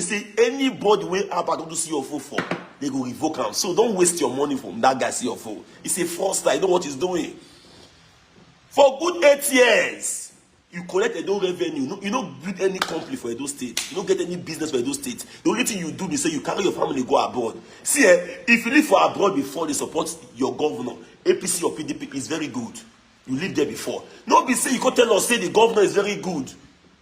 say anybody wey about to see your phone for, they go revoke him. So don't waste your money from that guy see your phone. It's a fraudster. You know what he's doing. For good 8 years, you collect no revenue. You don't build any company for Edo State. You don't get any business for Edo State. The only thing you do is say you carry your family go abroad. See, if you live for abroad before they support your governor, APC or PDP is very good. You live there before. Nobody say you can't tell us say the governor is very good.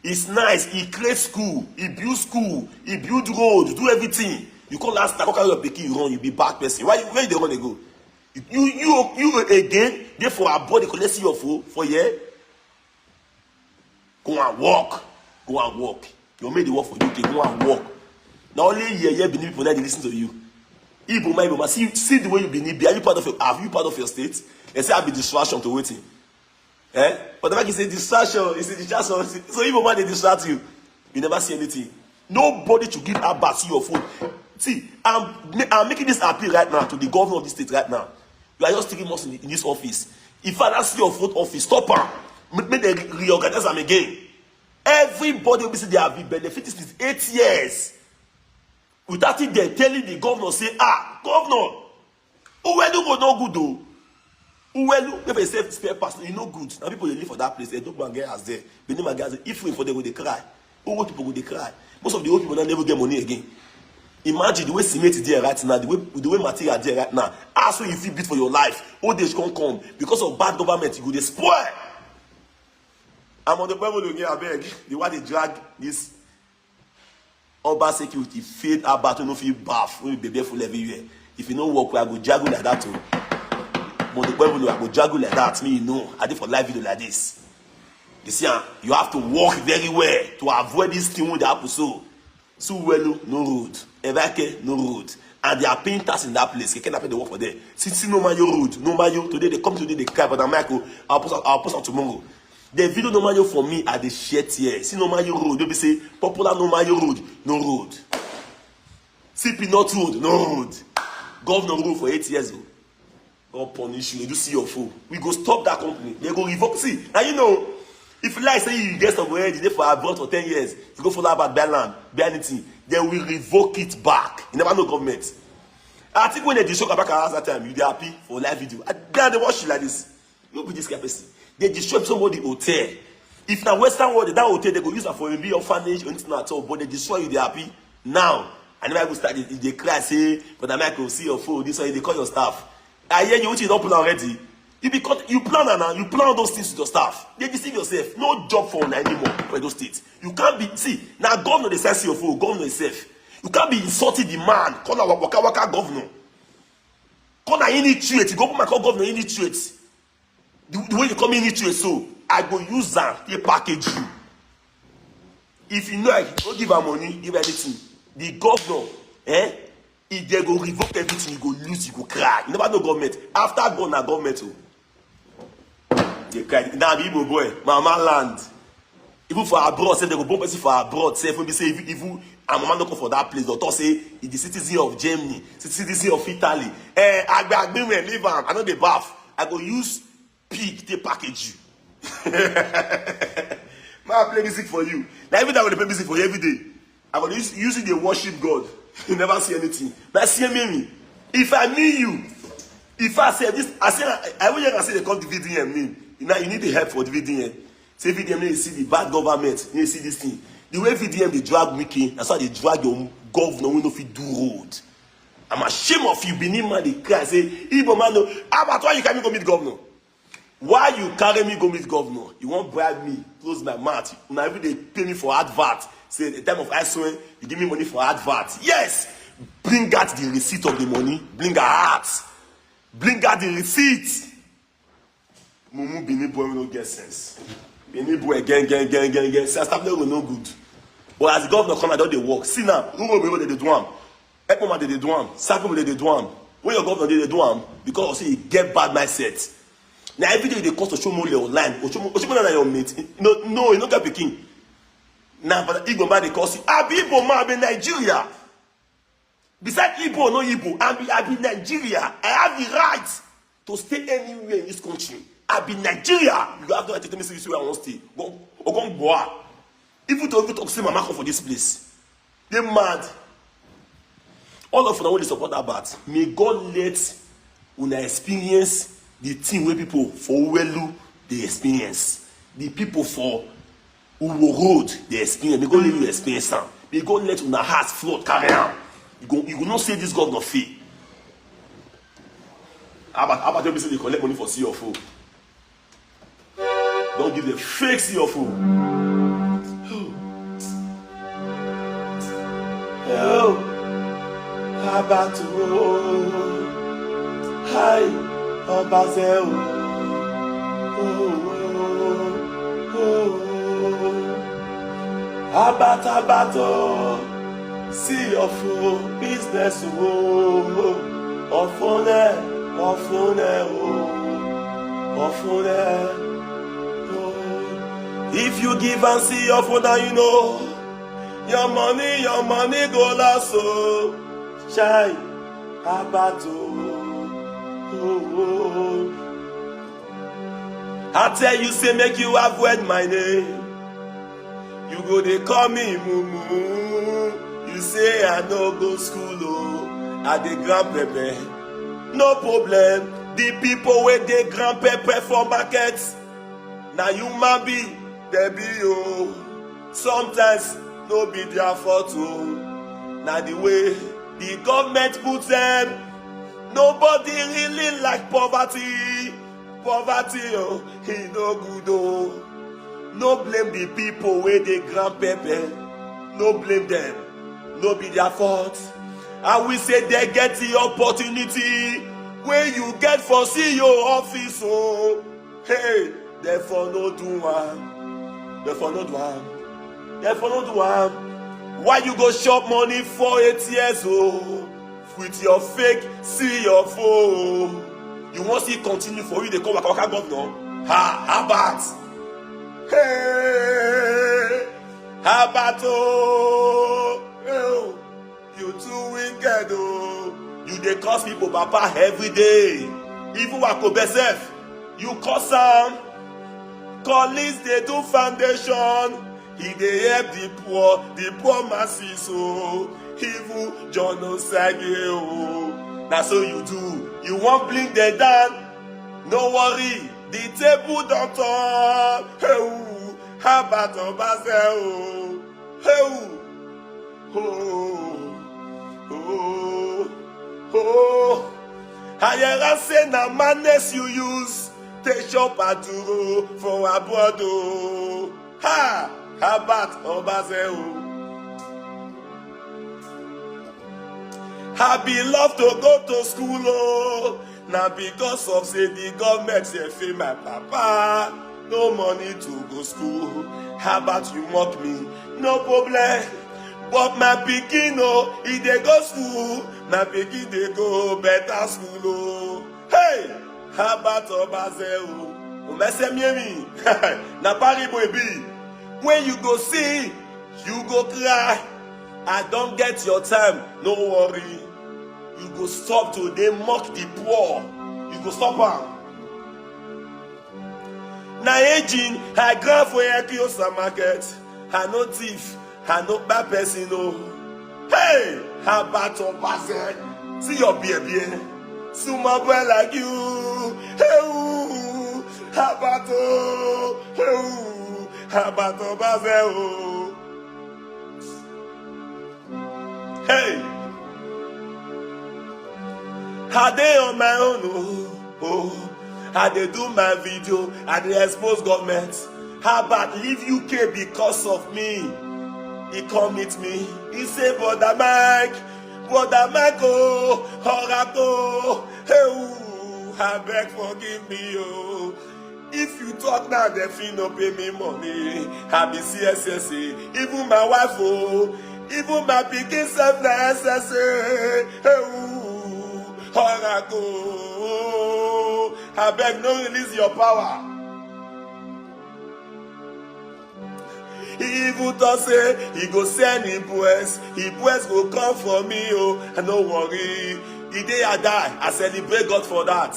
It's nice. He creates school. He builds school. He builds roads. Do everything. You can't last time. Carry your pikin run. You be bad person. Where you don't want to go? You again. Therefore, abroad they collect your phone for year. Go and walk. Go and walk. You made the work for UK. Go and walk. Now only year beneath people that they listen to you. Igbo, see the way you believe. Are you part of your state? They say I be distraction to waiting. But the fact is a distraction. It's a distraction. So even when they distract you, you never see anything. Nobody to give Abba see your phone. See, I'm making this appeal right now to the governor of the state right now. You are just taking us in this office. If I don't see your phone office, stop her. Make them reorganize them again. Everybody will be saying they have been benefiting since 8 years. Without it, they're telling the governor, say, governor, who do go no good though? Who if they say spare person, you know good. Now people they live for that place, they don't get as there. They never get as if we for them they cry. Old people they cry. Most of the old people don't never get money again. Imagine the way cement is there right now, the way material is there right now. Ask when you feel beat for your life. Old age can't come because of bad government. You go they spoil. I'm on the level again. I beg. The way they drag this Obazee security fade about no feel bath when be barefoot everywhere. If you know work, I go juggle like that too. But the level I go juggle like that. Me, you know, I did for live video like this. You see, you have to walk very well to avoid this thing with the apple. So well, no road. Evake, no road. And they are paying tax in that place. They cannot pay the work for them. See, no mayo road, no mayo. Today they come today, they cry, but I'll post on tomorrow. The video no mayo for me at the shit here. See no mayo road. They be say popular no mayo road, no road. CP not road, no road. Governor rule for 8 years. God punish you. You see your fool. We go stop that company. They go revoke. See, and you know, if you like say you get somewhere, you for abroad for 10 years, you go follow about Berland, be anything, they will revoke it back. You never know government. I think when they destroy back at that time, you be happy for live video. Then they watch you like this. You be this capacity. They destroy somebody hotel. If na Western world, that hotel they go use it for a orphanage or anything at all, but they destroy you, they happy. Now, and never go start they cry, say, but I might go see your phone, this way they call your staff. I hear you, which is not plan already. You plan and you plan those things with your staff. They deceive yourself. No job for anymore for those states. You can't be now governor they say your phone, governor itself. You can't be insulting the man, call our waka governor. Call any treat, you go my call governor any treat. The way you come in into it, so I go use that they package you. If you know I don't give her money, give her anything. The governor, if they go revoke everything, you go lose, you go cry. You never know government. After gone na government, they cry. Now be boy, mama land. Even for abroad, say they go bomb person for abroad. Say if say if I'm mama not come for that place, doctor say it's the citizen of Germany, citizen of Italy. I leave am. I know the bath. I go use pig they package you. I play music for you. Now every day I will play music for you every day. I'm gonna use the worship God. You never see anything. But see me. If I mean you, if I say this, I will say they call the VDM name. Now you need the help for the VDM. Say VDM, you see the bad government, you see this thing. The way VDM they drag Mickey, that's why they drag your governor when if you do road. I'm ashamed of you, beneath man they cry, say, Igbo man, no, about why you can't go meet governor? Why you carry me go meet governor? You won't bribe me, close my mouth. Now every day pay me for advert. Say the time of ISON, you give me money for advert. Yes! Bring out the receipt of the money. Bring out. Bring out the receipt. Mumu Bini boy will not get sense. Bini boy again. Sense stop there will no good. But as the governor come, I don't they work. See now, who will be able to do them? Ekpoma they do them. Sapo they do them. When your governor they do them, because you get bad mindset. Now every day they cost Oshomole online. Oshomole na your mate. No, you don't get picking. Now but Igbo man they cost you. I be Igbo man, I be Nigeria. Besides Igbo, no Igbo, I be Nigeria. I have the right to stay anywhere in this country. I be Nigeria. You have the right to tell me where I want to stay. Go boa. If you talk say mama come for this place. They mad. All of them when they support that bat. May God let una experience the thing where people for Uwelu they experience. The people for Uwo Road they experience. May God let you experience them. May God let una heart flood carry on. You go not say this God not fail. How about you say they collect money for CFO? Don't give the fake CFO. Oh, how about you? Hi, Obazee. About CFO business. If you give and see your phone, now you know your money go last so shine abato. I tell you say make you avoid my name. You go they call me mumu. You say I no go school oh, I dey grandpapa. No problem. The people where they grandpapa for markets. Now you might be they be oh. Sometimes no be their fault oh. Now the way the government puts them, nobody really like poverty. Poverty oh, he no good oh. No blame the people where they grandpapa. No blame them. No be their fault. I will say they get the opportunity when you get for see your office oh. Hey, therefore no do one. Therefore no do one. Therefore no do one. Why you go shop money for 8 years oh? With your fake see your phone. You want see continue for you they come waka governor? Ha, how about? Hey, how about oh? You too wicked oh. You dey curse people papa every day. Even Wakobe sef, you curse am. Colleagues dey do foundation. He dey help the poor masses oh. Even John Osage oh. Na so you do. You wan bring them down? No worry, the table don turn. Hey, how about Obazee oh? Hey, oh, I say na madness you use. Take shop aduro for abroad oh. Ha, how about Obazee oh? I be love to go to school oh. Now because of say the government say fail my papa. No money to go school. How about you mock me? No problem. But my pikin oh, he dey go school. My pikin dey go better school oh. Hey, how about Obazee oh? Umesemiemi, na paribo ebi. When you go see, you go cry. I don't get your time. No worry. You go stop to dey mock the poor. You go stop am. Na aging, I grab for Ekiosa market. I no thief. I no bad person oh. Hey, how about Obazee? See your baby. See my boy like you. Hey, how about oh? Hey, how about Obazee oh? Hey, I dey on my own oh. I dey do my video. I dey expose government. How about leave UK because of me? He come meet me. He say, Brodamike oh, Oracle, hey, I beg forgive me oh. If you talk now, they feel no pay me money. I be CSSA, even my wife oh, even my pikin self na SSA. Hey, Oracle, I beg no release your power. He even thought say he go send him boys go come for me oh. And no worry, the day I die, I celebrate God for that.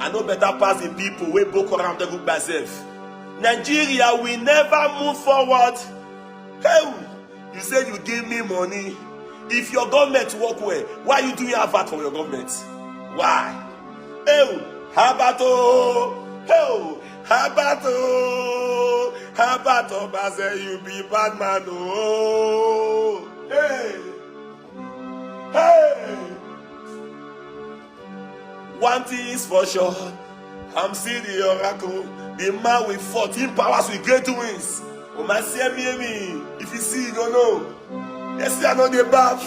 I know better pass the people wey Boko Haram take myself. Nigeria will never move forward. Hey, You say you give me money. If your government work well, why you doing advert for your government? Why? Oh, Habato. Oh, Habato. Habato, Obazee, you be bad man. Oh, hey. Hey. One thing is for sure. I'm seeing the oracle. The man with 14 powers with great wings. Me. If you see, you don't know. Yes, I know the bath.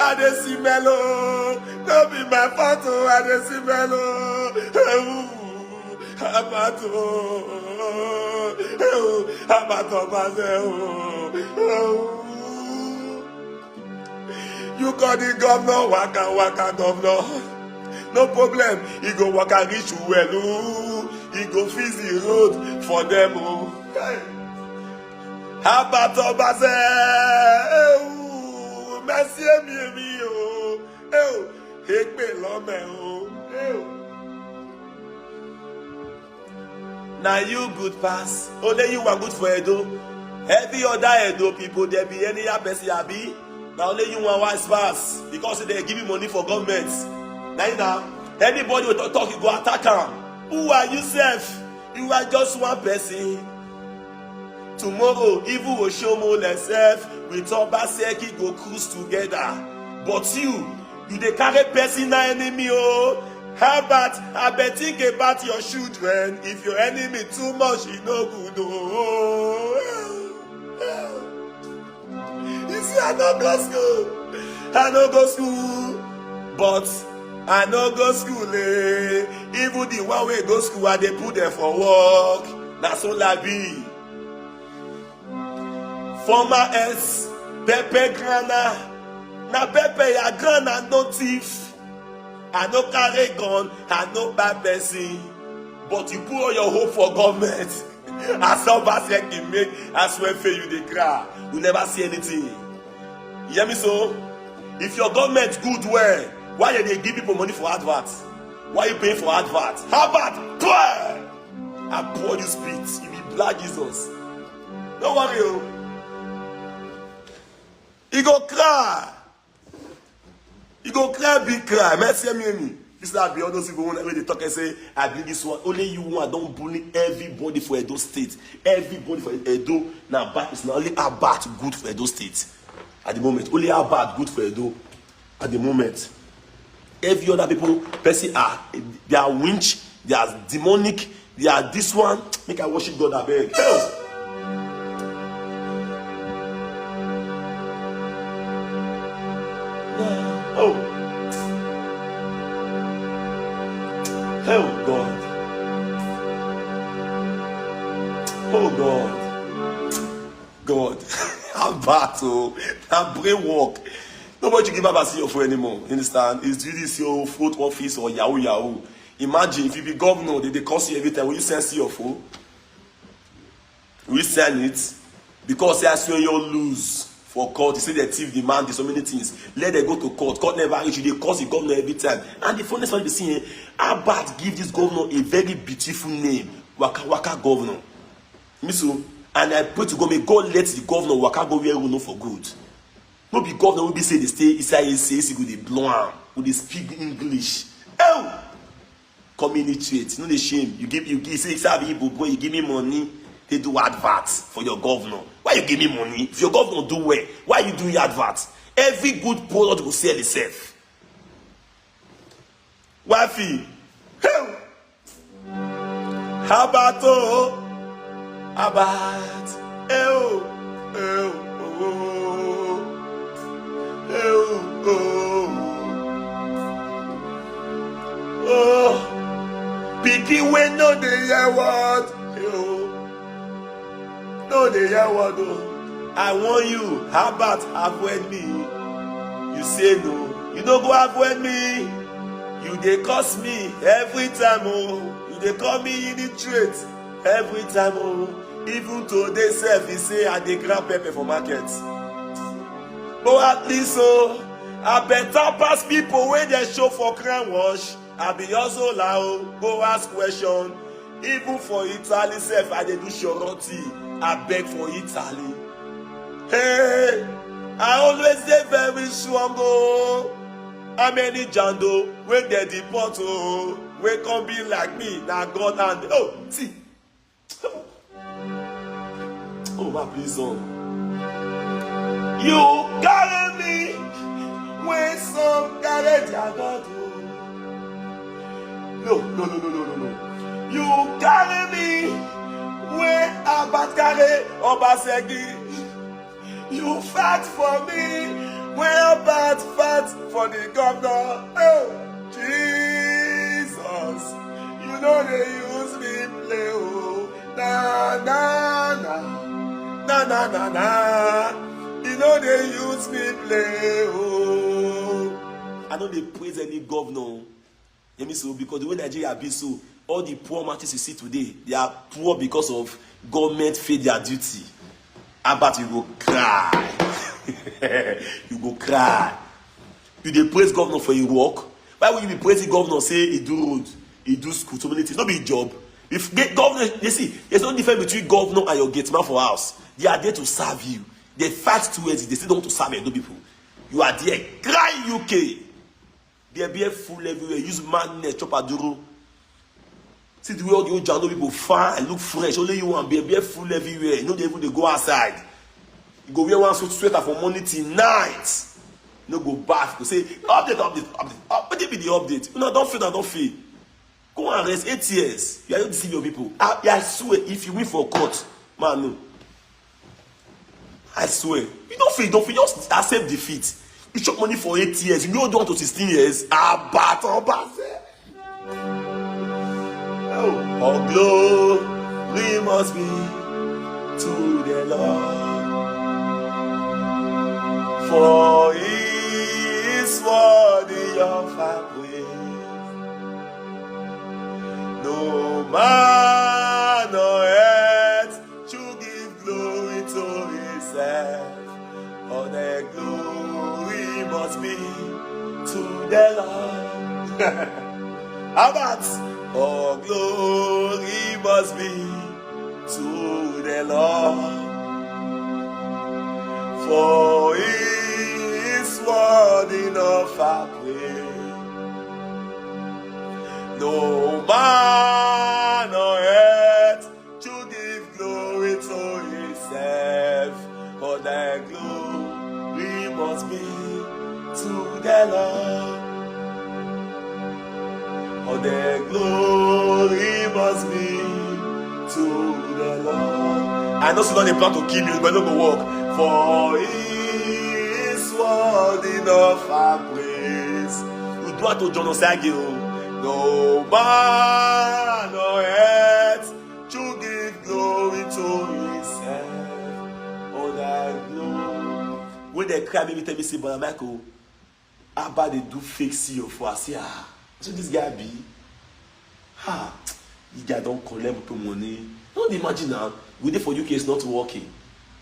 I dey see mellow. Don't be my photo. I dey see mellow. Habato. Habato, Obazee. You call the governor, waka governor. No problem, he go waka reach well. He go fix the road for them. Hey. Habato, Obazee. Merci mi o. Ekpe lome o. Now you good pass. Only you are good for Edo. Every other Edo people, there be any person abi. Now only you want wise pass because they give you money for government. Now anybody will talk, you go attack him. Who are you, self? You are just one person. Tomorrow, evil will show more self. With Obazee go cruise together. But you dey carry personal enemy. Oh, how about I bet think about your children? If your enemy too much, you no good. Oh, you see, I no go school. I no go school, but I no go school. Even the one way go school, I dey put them for work. That's all I be. Former S, Pepe Grana. Na Pepe ya grana no thief. I no carry gun, I no bad person. But you put all your hope for government. As Obazee can make, I swear for you the cry. You never see anything. You hear me so? If your government good well, why they give people money for adverts? Why you paying for adverts? How about I pour you spit. You be blood Jesus. Don't worry, oh. He go cry. He go cry, big cry. Merci me. This is be all those people when they talk and say, I believe this one. Only you want. Don't bully everybody for Edo State. Everybody for Edo. Now, bad is not only about good for Edo State. At the moment, only about good for Edo. At the moment, every other people, person they are winch, they are demonic, they are this one. Make I worship God. I beg. Help. Oh God. Oh God. How bad, oh. That brain work. Nobody give up as your phone anymore. You understand? It's really your front office or Yahoo. Imagine if you be governor, they cost you every time. Will you send your phone? Will you send it? Because they are you lose. For court, you say the thief demand so many things. Let them go to court. Court never reach you. They cost the governor every time. And the funniest one be seeing, Abad give this governor a very beautiful name, Waka Governor. So, and I pray to God, may God let the governor Waka go where we know for good. No be governor will be say they stay inside he go they blow am, will they speak English. Oh, communicate. No the shame. You say boy, you give me money. They do adverts for your governor. Why you give me money? If your governor do well, why you doing adverts? Every good product will sell itself. Wifey, how about picky when no they hear what. No, they hear what though. I want you. How about avoid me? You say no. You don't go avoid me. You they cost me every time. Oh, you they call me illiterate every time. Oh, even today self he say I dey grab pepper for market. But at least I better pass people when they show for crown wash. I be also loud. Go ask question. Even for Italy self I dey do surety. I beg for Italy. Hey, I always say very strong, oh. How many jando wey dey deport, oh, wey come be like me, na God and oh, see. Oh, my please, oh. You carry me when some carry their God, oh. No. You carry me when Abat carry Obazee. You fight for me when Abat fight for the governor. Oh, Jesus, you know they use me play, oh. Na. You know they use me play, oh. I know they praise any governor. Let me say, because the way Nigeria be so, all the poor martyrs you see today, they are poor because of government failed their duty. About you go cry. You go cry. You dey praise governor for your work. Why would you be praising governor say he do road, he do school, so many things? Not be job. If governor, you see, there's no difference between governor and your gate man for house. They are there to serve you. They fight towards it. They still don't want to serve Edo people. You are there, cry UK. They be full everywhere. Use madness, chop aduro. See the way all the old Jando people fine, look fresh. Only you want be full everywhere. You know they even they go outside. You go wear one suit sweater from morning till night. You know go bath. You say update. What be the update? You know don't feel. Go and rest 8 years. You are not deceiving your people. I swear, if you win for court, man, no. I swear, you don't feel. Just accept defeat. You chop money for 8 years. You know don't want to 16 years. Obazee. All glory must be to the Lord, for He is worthy of our praise. No man on earth should give glory to Himself. All the glory must be to the Lord. How about? All glory must be to the Lord, for He is worthy of our praise. No man on earth should give glory to himself, for the glory must be to the Lord. For the glory must be to the Lord. I know you don't plan to kill me, but don't go walk. For He is worthy of our praise. You do have to John Osage. No man on earth should give glory to himself. For that glory. When they cry, maybe tell me, say, Brodamike, how about they do fake CEO for us? Yeah. So this guy be, this guy don't collect people money. Don't imagine now, we there for UK is not working.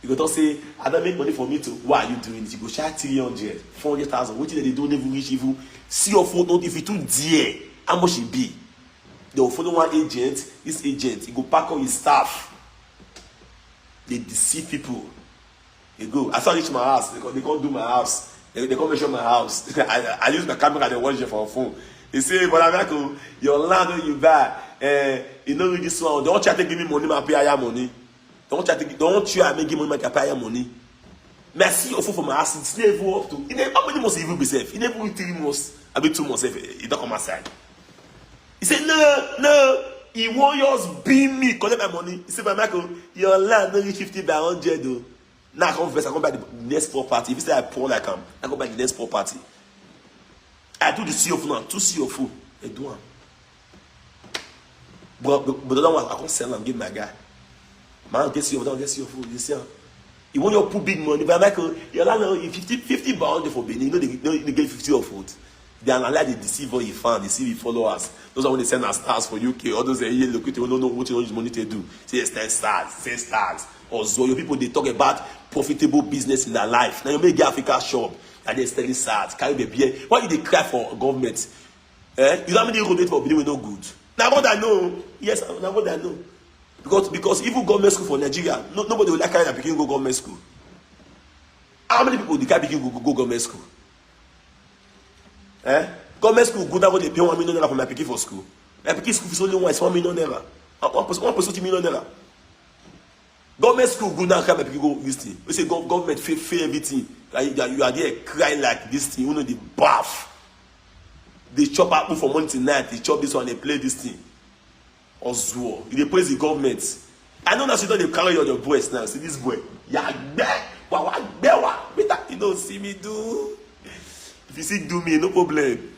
You go to say, I don't make money for me to, why are you doing it? You go share 300, 400,000, what they don't even reach even see your photo if it too dear, how much it be? They will follow one agent, this agent, he go pack on his staff. They deceive people. They go, I saw reach my house, they can't do my house. They can't measure my house. I use my camera and they watch it for a phone. They say, Brodamike, your land when you buy, you know this one. Don't try to give me money, I pay higher money. Don't try to make money, I pay higher money. Merci your phone for my house. It's never up to. How many months even be safe? He never 3 months. I be 2 months. He don't come outside. He said, no. He won't just beam me, collect my money. He said, Brodamike, your land don't reach 50 by 100 though. Now I come buy the next property. If you say I pour like I come buy the next property. I do the CEO phone now, 2 CEO phone. I do one. But the other one, I can't sell and give my guy. Man, get CEO, don't get CEO phone. You see, you want your put big money, but Michael, you're like 50 bound for Benin. You know they get 50 of food. They analyze the deceive what he found, deceive his followers. Those are when they send us stars for UK. All those here look at you don't know what you use money to do. Say 10 stars. Or so your people they talk about profitable business in their life. Now you make Africa shop and they're selling SARS, carry the beer. Why do they cry for government? You know how many road for Benin we no good. Now what I know, yes, now what I know. Because even government school for Nigeria, nobody will like carry a picking go government school. How many people the guy begin go government school? Government school go down, they pay 1 million naira for my pikin for school. My pikin school fees only one is 1 million naira. 1.2 million naira. Government school go down, my pikin go this thing. We say government fail everything. Like you are there crying like this thing. You know the bath. They chop apple from morning to night. They chop this one. They play this thing. Ozuo. They praise the government. I know that you don't carry on your voice now. See this boy. Yeah, you don't see me do. If you see do me, no problem.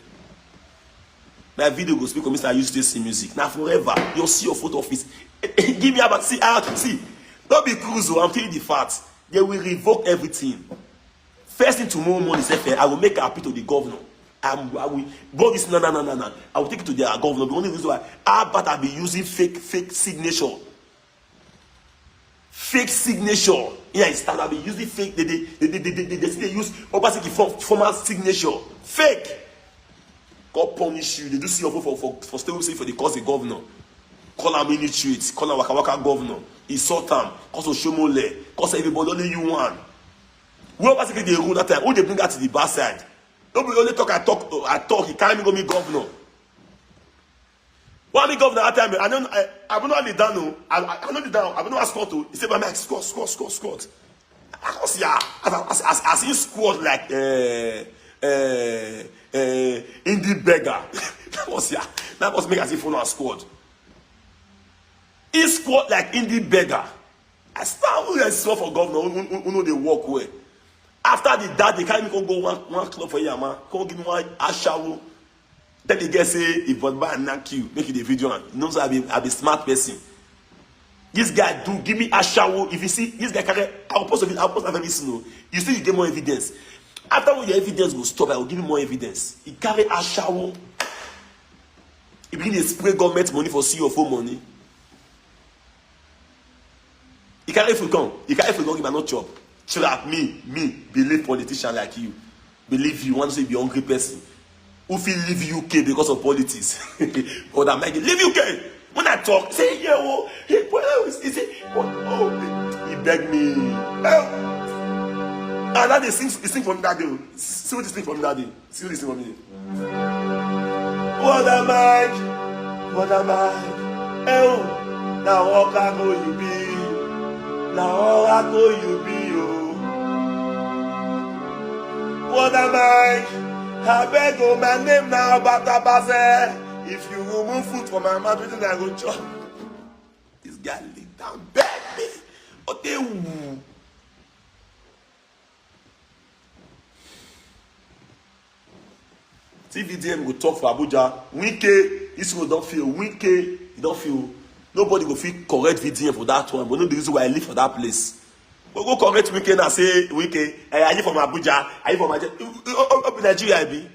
My video go speak on Mr. I used to see music. Now forever, you'll see your photo of it. Give me about see. Don't be cruise. I'm telling you the facts. They will revoke everything. First thing tomorrow morning, I will make an appeal to the governor. I will. But this no. I will take it to their governor. The only reason why I'll be using fake signature. Fake signature. Yeah, it's time I'll be using fake. They use Obazee formal signature. Fake. God punish you. They do see your vote for stay for the cause the governor. Call him illiterate. Call him waka governor. Insult him. Cause Oshomole. Cause everybody only you one. We Obazee they rule that time. Who they bring that to the bad side? Nobody only talk. I talk. He can't even go me governor. Why me governor that time? I don't know the down. I know the down. I don't know how squat to. He said, "My squat." I can see as he squat like indie beggar. That was make as if follow a squad. He squat like indie beggar. I start with a sword for governor who know they walk well. After the dad, they can't even go one club for you, man. Come give me one ashawo. Then the guy say, if Brodamike knock you, make it a video. You know, so I be smart person. This guy do give me ashawo. If you see this guy carry, I'll post very soon. You see, you get more evidence. After when your evidence will stop, I will give you more evidence. He carry ashawo. He begin to spray government money for CFO money. He carry if you come, give me not chop. Trap me, believe politician like you. Believe you want to say be hungry person. Who feel leave UK because of politics? Brodamike, leave UK. When I talk, say yeah, oh, hey, he say, oh, he beg me. Oh. And that they sing from that day. See what they sing from that day. See what they sing from me. Brodamike, oh, now what I go you be, now I go you be, oh. Brodamike. I beg you, my name now, Obazee. If you remove food from my mouth, I go chop. This guy lay down, beg me. Okay, TVDM will talk for Abuja. Wike, this one don't feel. Wike, you don't feel. Nobody will feel correct VDM for that one. But no the reason why I live for that place. We go correct Wike and say, Wike, are you from Abuja? Are you from Nigeria? I be.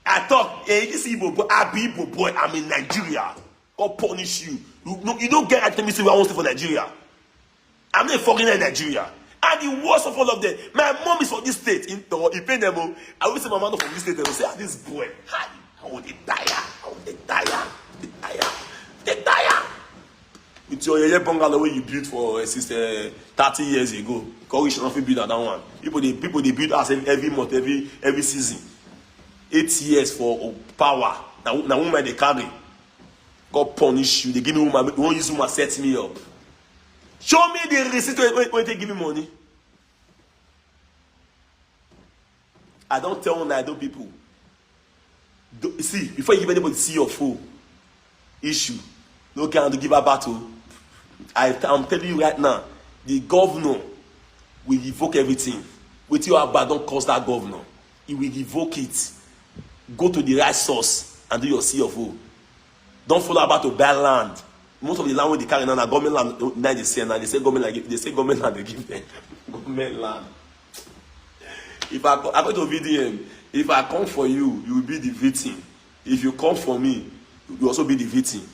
I talk, this Igbo boy, I be Igbo boy, I'm in Nigeria. God punish you. You don't get at me say I want to stay for Nigeria. I'm not a foreigner in Nigeria. And the worst of all of them, my mom is from this state. In Penemo, I will say my mom from this state. They will say, this boy, I want to die. They die. With your yeye bungalow where you built for 30 years ago, because we should not build that one. People they build us every month, every season. 8 years for power. Now woman they carry. God punish you. They give me woman. They won't use woman set me up. Show me the receipt when they give me money. I don't tell one that I do people. See, before you give anybody see your full issue, no can to give a battle. I'm telling you right now, the governor will revoke everything. With your bad, don't cause that governor. He will revoke it. Go to the right source and do your CFO. Don't follow about to buy land. Most of the land where they carry now, government land. Now they say government land. They say government land. They give them government land. If I go to VDM, if I come for you, you will be the victim. If you come for me, you will also be the victim.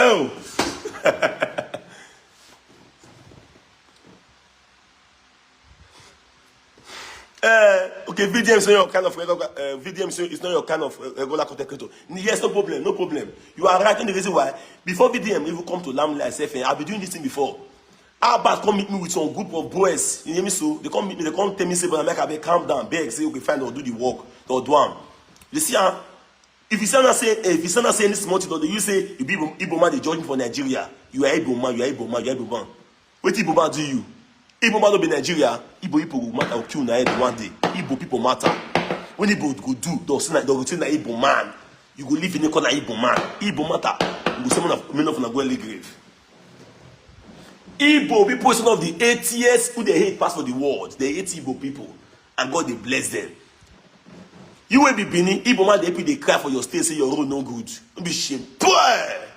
Oh. Okay, VDM is not your kind of VDM is not your kind of regular content creator. Yes, no problem, no problem. You are right. And the reason why, before VDM even come to Lamb myself, I've been doing this thing before. How about come meet me with some group of boys? You hear me? So they come meet me, they come tell me, say, but I make calm down, beg, say, okay, fine, or do the work, or do one. You see, if you say any small thing, you say you be Igbo man, they judge me for Nigeria. You are Igbo man, you are Igbo man, you are Igbo man. What Igbo man do you? Igbo man don't be Nigeria. Igbo people will matter, will kill na head one day. Igbo people matter. When Igbo go do, they'll say na Igbo man. You go live in a corner Igbo man. Igbo matter. You go say men of na go grave. Igbo people is one of the atheists who they hate pass for the world. They hate Igbo people, and God they bless them. You will be Benin, Igbo man they cry for your state, say your road no good. Don't be shame. Boy!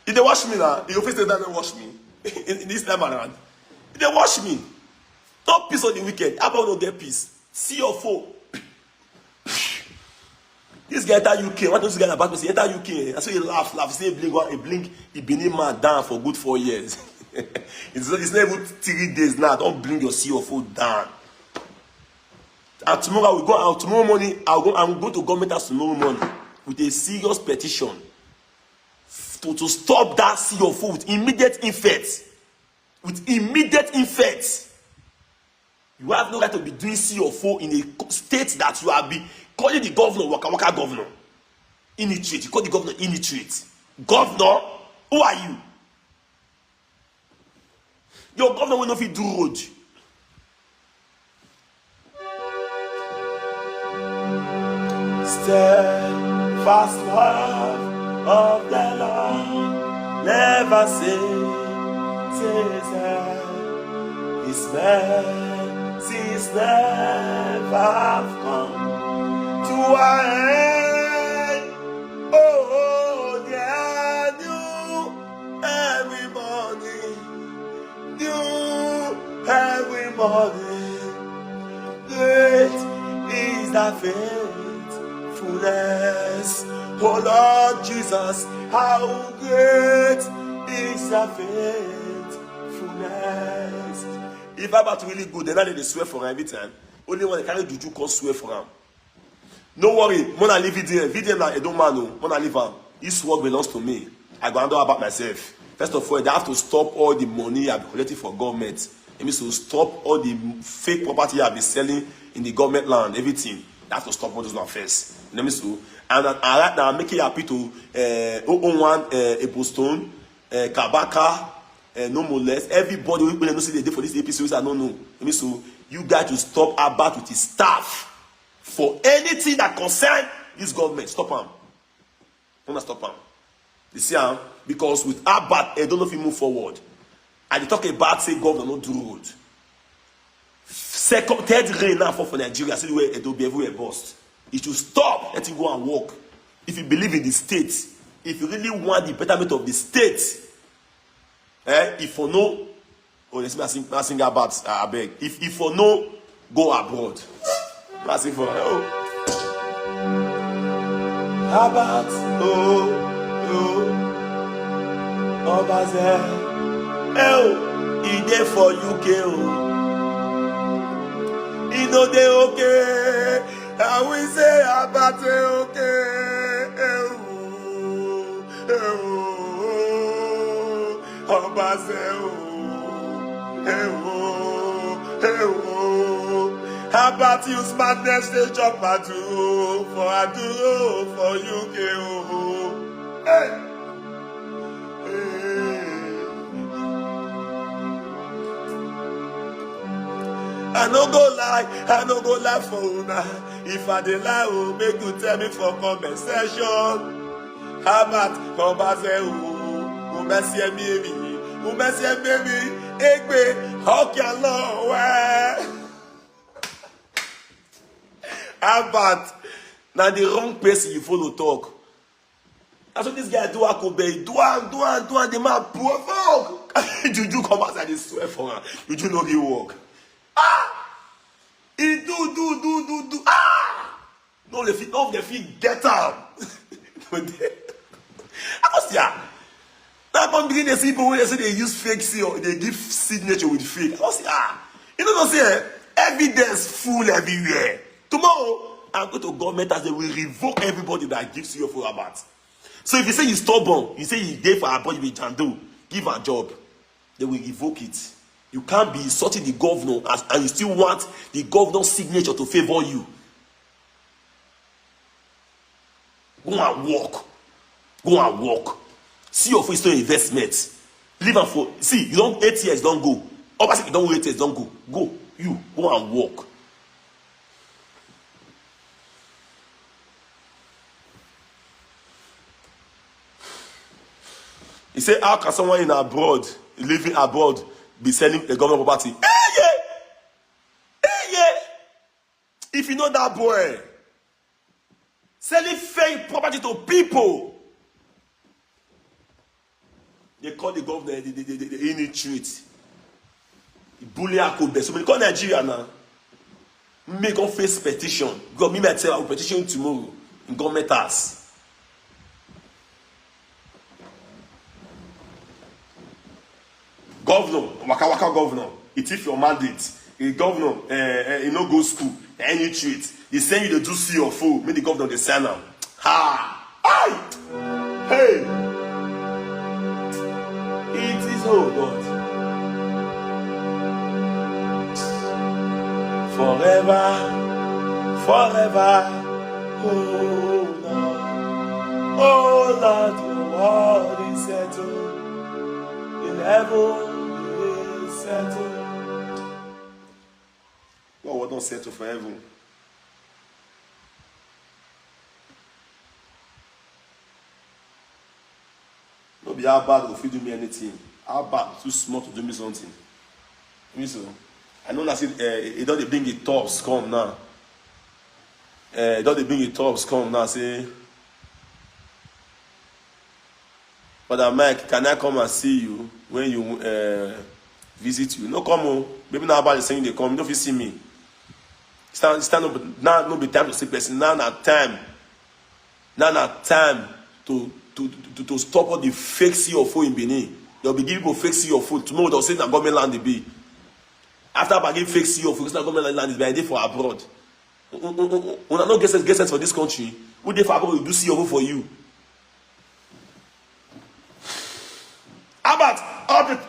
If they wash me now, your face doesn't wash me. in this time around. If they wash me, not peace on the weekend. How about no get peace? See your foe. This guy enter UK. What does this guy about me say? Enter UK. I saw he laugh. Say blink. He been man down for good 4 years. it's not even 3 days now. Don't bring your CFO down. And tomorrow I will go out. Tomorrow morning I'm going to government house tomorrow morning with a serious petition to stop that CFO with immediate effect. With immediate effect. You have no right to be doing CFO in a state that you have been calling the governor waka governor. Illiterate. You call the governor illiterate. Governor, who are you? Your governor will not fit do road. Steadfast love of the Lord never ceases. His mercies never have come to an end. Oh, they are new every morning, new every morning. Great is thy faithfulness. Oh Lord Jesus, how great is thy faithfulness. If I'm about really good, then I need to swear for him every time. Only when I carry juju can swear for him. No worry, when I leave it there, like I don't man. When I leave him, this work belongs to me. I go and do about myself. First of all, they have to stop all the money I've collected for government. It means to stop all the fake property I've been selling in the government land, everything. They have to stop all those one first. Let me see. And right now, I'm making happy to own one a Boston, Kabaka, no more less. Everybody will not see the day for this episode. I don't know. Let me so you guys to stop Abba with his staff for anything that concern this government. Stop him. Don't stop him. You see him? Because with Abba, I don't know if he move forward. And they talk about say government not do road. Third rain now for Nigeria. See the way it will be everywhere bust. It should stop. Let him go and work. If you believe in the state, if you really want the betterment of the state, if for no, oh, let's me sing about I beg. If for no, go abroad. I sing for about Obazee. He there for UK. He know they okay. I will say about okay. Obazee. How about you smartness they jump at you for UK? Hey. I no go lie for una. If I dey lie, oh, make you tell me for compensation. How about Obazee, Obazee baby, Egbe, Hokia Law. How about now the wrong person you follow talk? That's what this guy do. I could be do the man poor fuck. Juju come outside and swear for her. Juju no give work. He do. Ah! No, they feel get out. I was yeah. Now come begin they see people when they say they use fake seal, they give signature with fake. I was you know what I'm saying? Evidence full everywhere. Tomorrow, I'm going to government as they will revoke everybody that gives you for about. So if you say you're stubborn, you say you're there for a body we can do, give a job, they will revoke it. You can't be insulting the governor and you still want the governor's signature to favor you. Go and work. Go and work. See your first investment. Leave and for see, you don't 8 years, don't go. Obviously, you don't wait 8 years, don't go. Go. You go and work. He said, how can someone in abroad, living abroad, be selling a government property? Hey, yeah! Hey, yeah! If you know that boy, selling fake property to people, they call the governor the illiterate. Bully Akobe. So we call Nigeria now. Make us face petition. God, me might say I will petition tomorrow in government house. Governor, waka governor, it if your mandate. A governor, you know, go school, any treat. He send you to do see your fool. Make the governor the sign now. Ha! Aye! Hey! It is oh God. Forever, oh Lord, your word is settled in heaven. Settle. God don't settle forever. No be how bad if you do me anything. How bad too small to do me something. Me so. I know that it don't bring the tops come now. It don't bring the tops come now. Say, Brodamike, can I come and see you when you visit you? No come on. Maybe now about the saying they come. You don't see me. Stand up. Now no be time to see person. Now not time. Now not time to stop all the fake CFO in Benin. They'll be giving people fake CFO. Tomorrow they'll say that government land they be. After by giving fake CFO, it's not government land is by a day for abroad. When I don't get sense for this country, who day for abroad will do CFO for you? How about update.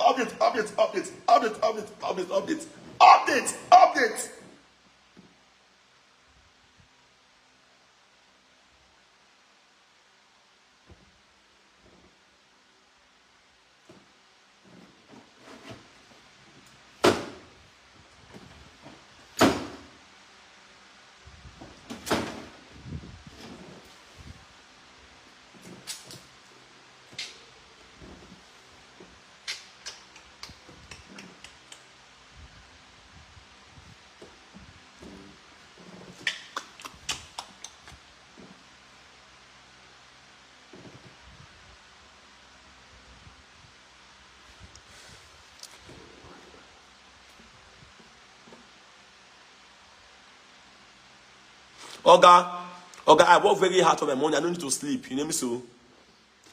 Oga, I work very hard for my money. I don't need to sleep. You know me so.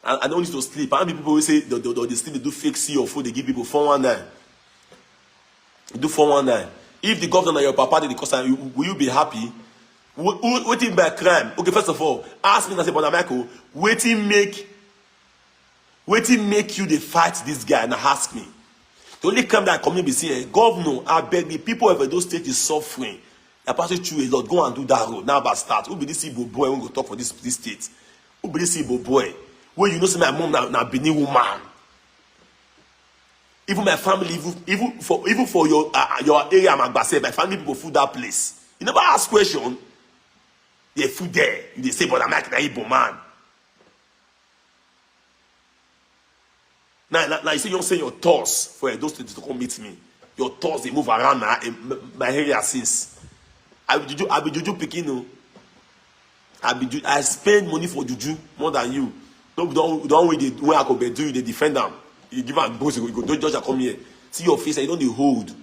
I don't need to sleep. How many people will say they sleep, they do fake CFO, they give people 419. They do 419. If the governor and your papa did the cost, will you be happy? Waiting by crime. Okay, first of all, ask me, I say, Brodamike, waiting make you they fight this guy and ask me. The only crime that I come in be saying, governor, I beg me, people of those states is suffering. They're passing through a lot. Go and do that road. Now about start. Who be this Igbo boy when we go talk for this state? Who be this Igbo boy? When you know say my mom na Benin woman. Even my family, even for your area, Magbase, my family people food that place. You never ask question. They food there. You they say, but I'm like na Igbo man. Now you say you don't say your thoughts for those states to come meet me. Your thoughts they move around my area since. I be juju picking no. I spend money for juju more than you. No, don't when I could do you, they defend them. You give them both, you go, don't judge come here. See your face, and you don't hold.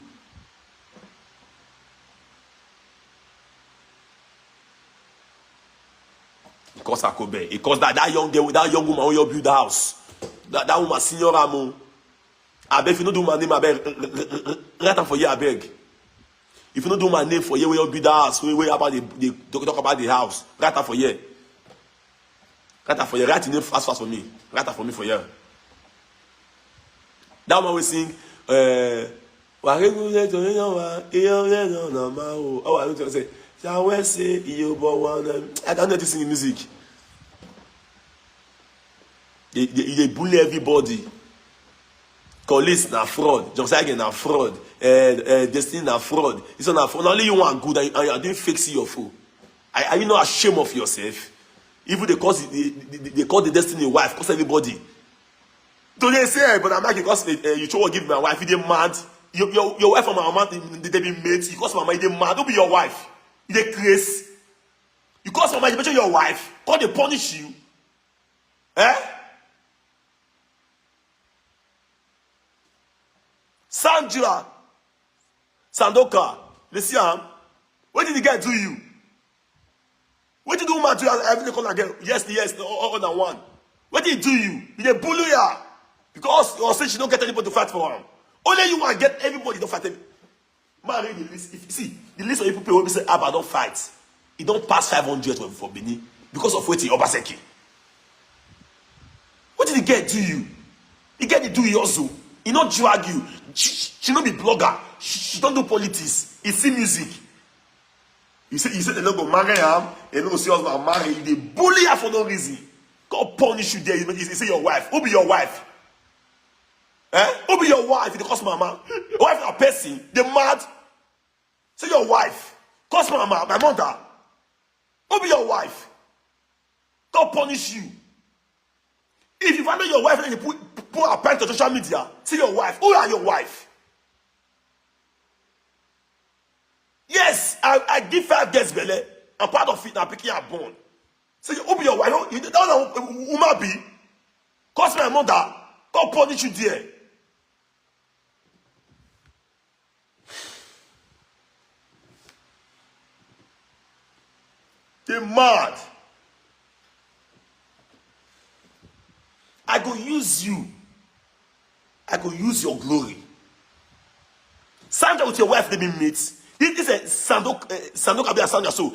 Because Akobe. Because that young girl, that young woman, when you build the house. That woman, senior Ramo. I beg if you don't do my name, I beg. Right for you, I beg. If you don't do my name for you, when you build the house, we about the talk about the house. Right for you. Right for you. Write your name fast for me. Right for me for you. That woman will sing. I don't say. I don't know to sing music. They bully everybody. Collis na fraud. Josiah na fraud. Destiny na fraud. It's not fraud. Only you want good and you are doing fake see your fool. Are you not ashamed of yourself? Even they call the Destiny wife, cause everybody. So they say, but I'm like, because you try to give my wife, you dey mad. Your wife and my mama, they be mates. You cause my mama, you dey mad. Don't be your wife. You dey crazy. You cause my mama, you mention your wife. Cause they punish you. Eh? Sandra, Sandoka, listen, what did the guy do you? What did the woman do you? I really call again. Yes, all than one. What did he do you? He dey bully her. Because you say she don't get anybody to fight for her. Only you want to get everybody to fight him. Man, read the list. If you see, the list of people who say, Abba don't fight. He don't pass 500 for Benin because of waiting Obazee. What did he get to you? He get to do you also. He not drag you. She not be blogger. She don't do politics. He see music. He said they don't go marry him. They don't see us marry. They bully her for no reason. God punish you there. He say your wife. Who be your wife? Eh? Who be your wife? They cost mama. Your wife a person. They mad. Say your wife. Cost mama. My mother. Who be your wife? God punish you. If you find out your wife and you put a pen to social media, say your wife. Who are your wife? Yes, I give 5 girls belly. I'm part of it. I'm picking a bone. Say who be your wife? You don't know who might be. Cause my mother. God punish you there. They're mad. I go use you. I go use your glory. Sandra with your wife, they be mates. This is Sandok Abi Sandra. So,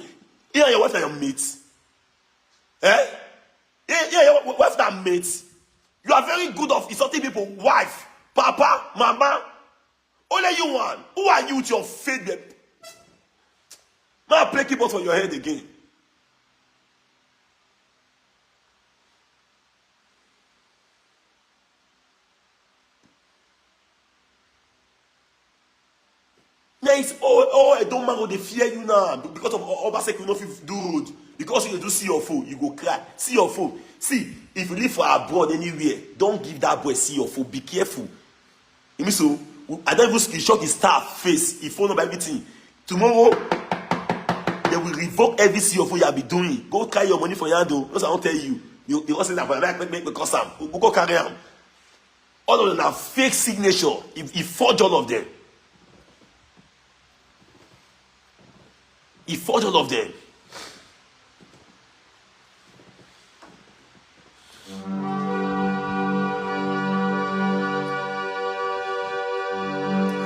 here your wife and your mates. Eh? Here your wife and mates. You are very good of insulting people. Wife, papa, mama. Only you one. Who are you with your faith? Man, play keyboard for your head again. Yes, I don't mind. They fear you now because of Obazee. You know if you do road because you do see your phone, you go cry. See your phone. See if you live for abroad anywhere, don't give that boy see your phone. Be careful. You mean so? I don't even screenshot his staff face, his phone number, everything. Tomorrow they will revoke every see your phone you have been doing. Go carry your money for Yando. Because I don't tell you. They also say that make cause them. Go carry them. All of them are fake signature. He forged all of them. He forged all of them.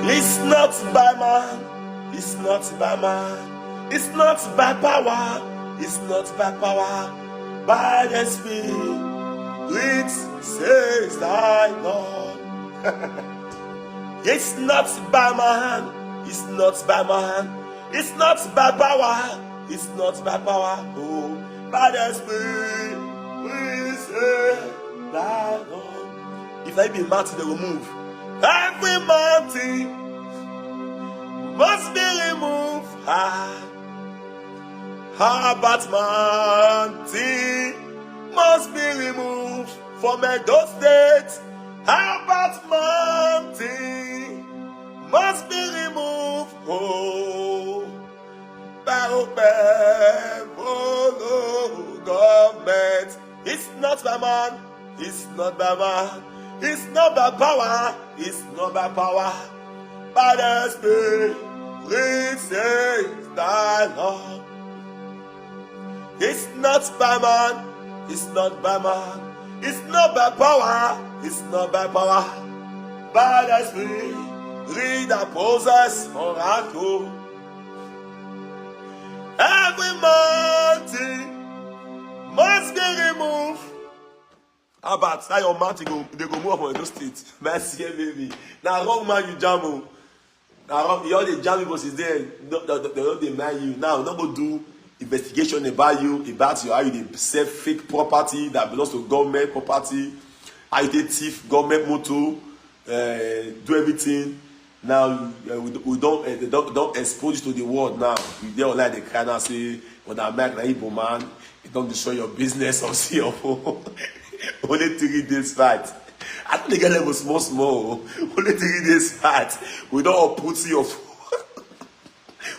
It's not by man. It's not by man. It's not by power. It's not by power. By the Spirit, says thy Lord. It's not by man. It's not by man. It's not by power. It's not by power. Oh, by the Spirit, we say thy Lord. If I be mountain, they will move. Every mountain must be removed. About mountain must be removed from Edo State. About mountain must be removed. Oh, by government. It's not by man. It's not by man. It's not by power. It's not by power. By the Spirit, says thy Lord. It's not by man, it's not by man, it's not by power, it's not by power, by the Spirit that possess oracle. Every mountain must be removed. How about that your mountain they go move from those states? Mercy, baby. Now wrong man you jam. Now you all the jam because is there. They don't deny you. Now don't go do investigation about you, about how you sell fake property that belongs to government property, how you thief government motor, do everything. Now we don't expose you to the world now. You there online they kind of say, "When I make na Igbo man, it don't destroy your business or see your phone." Only 3 days fight. I don't think level small. Only 3 days fight. We don't put your phone.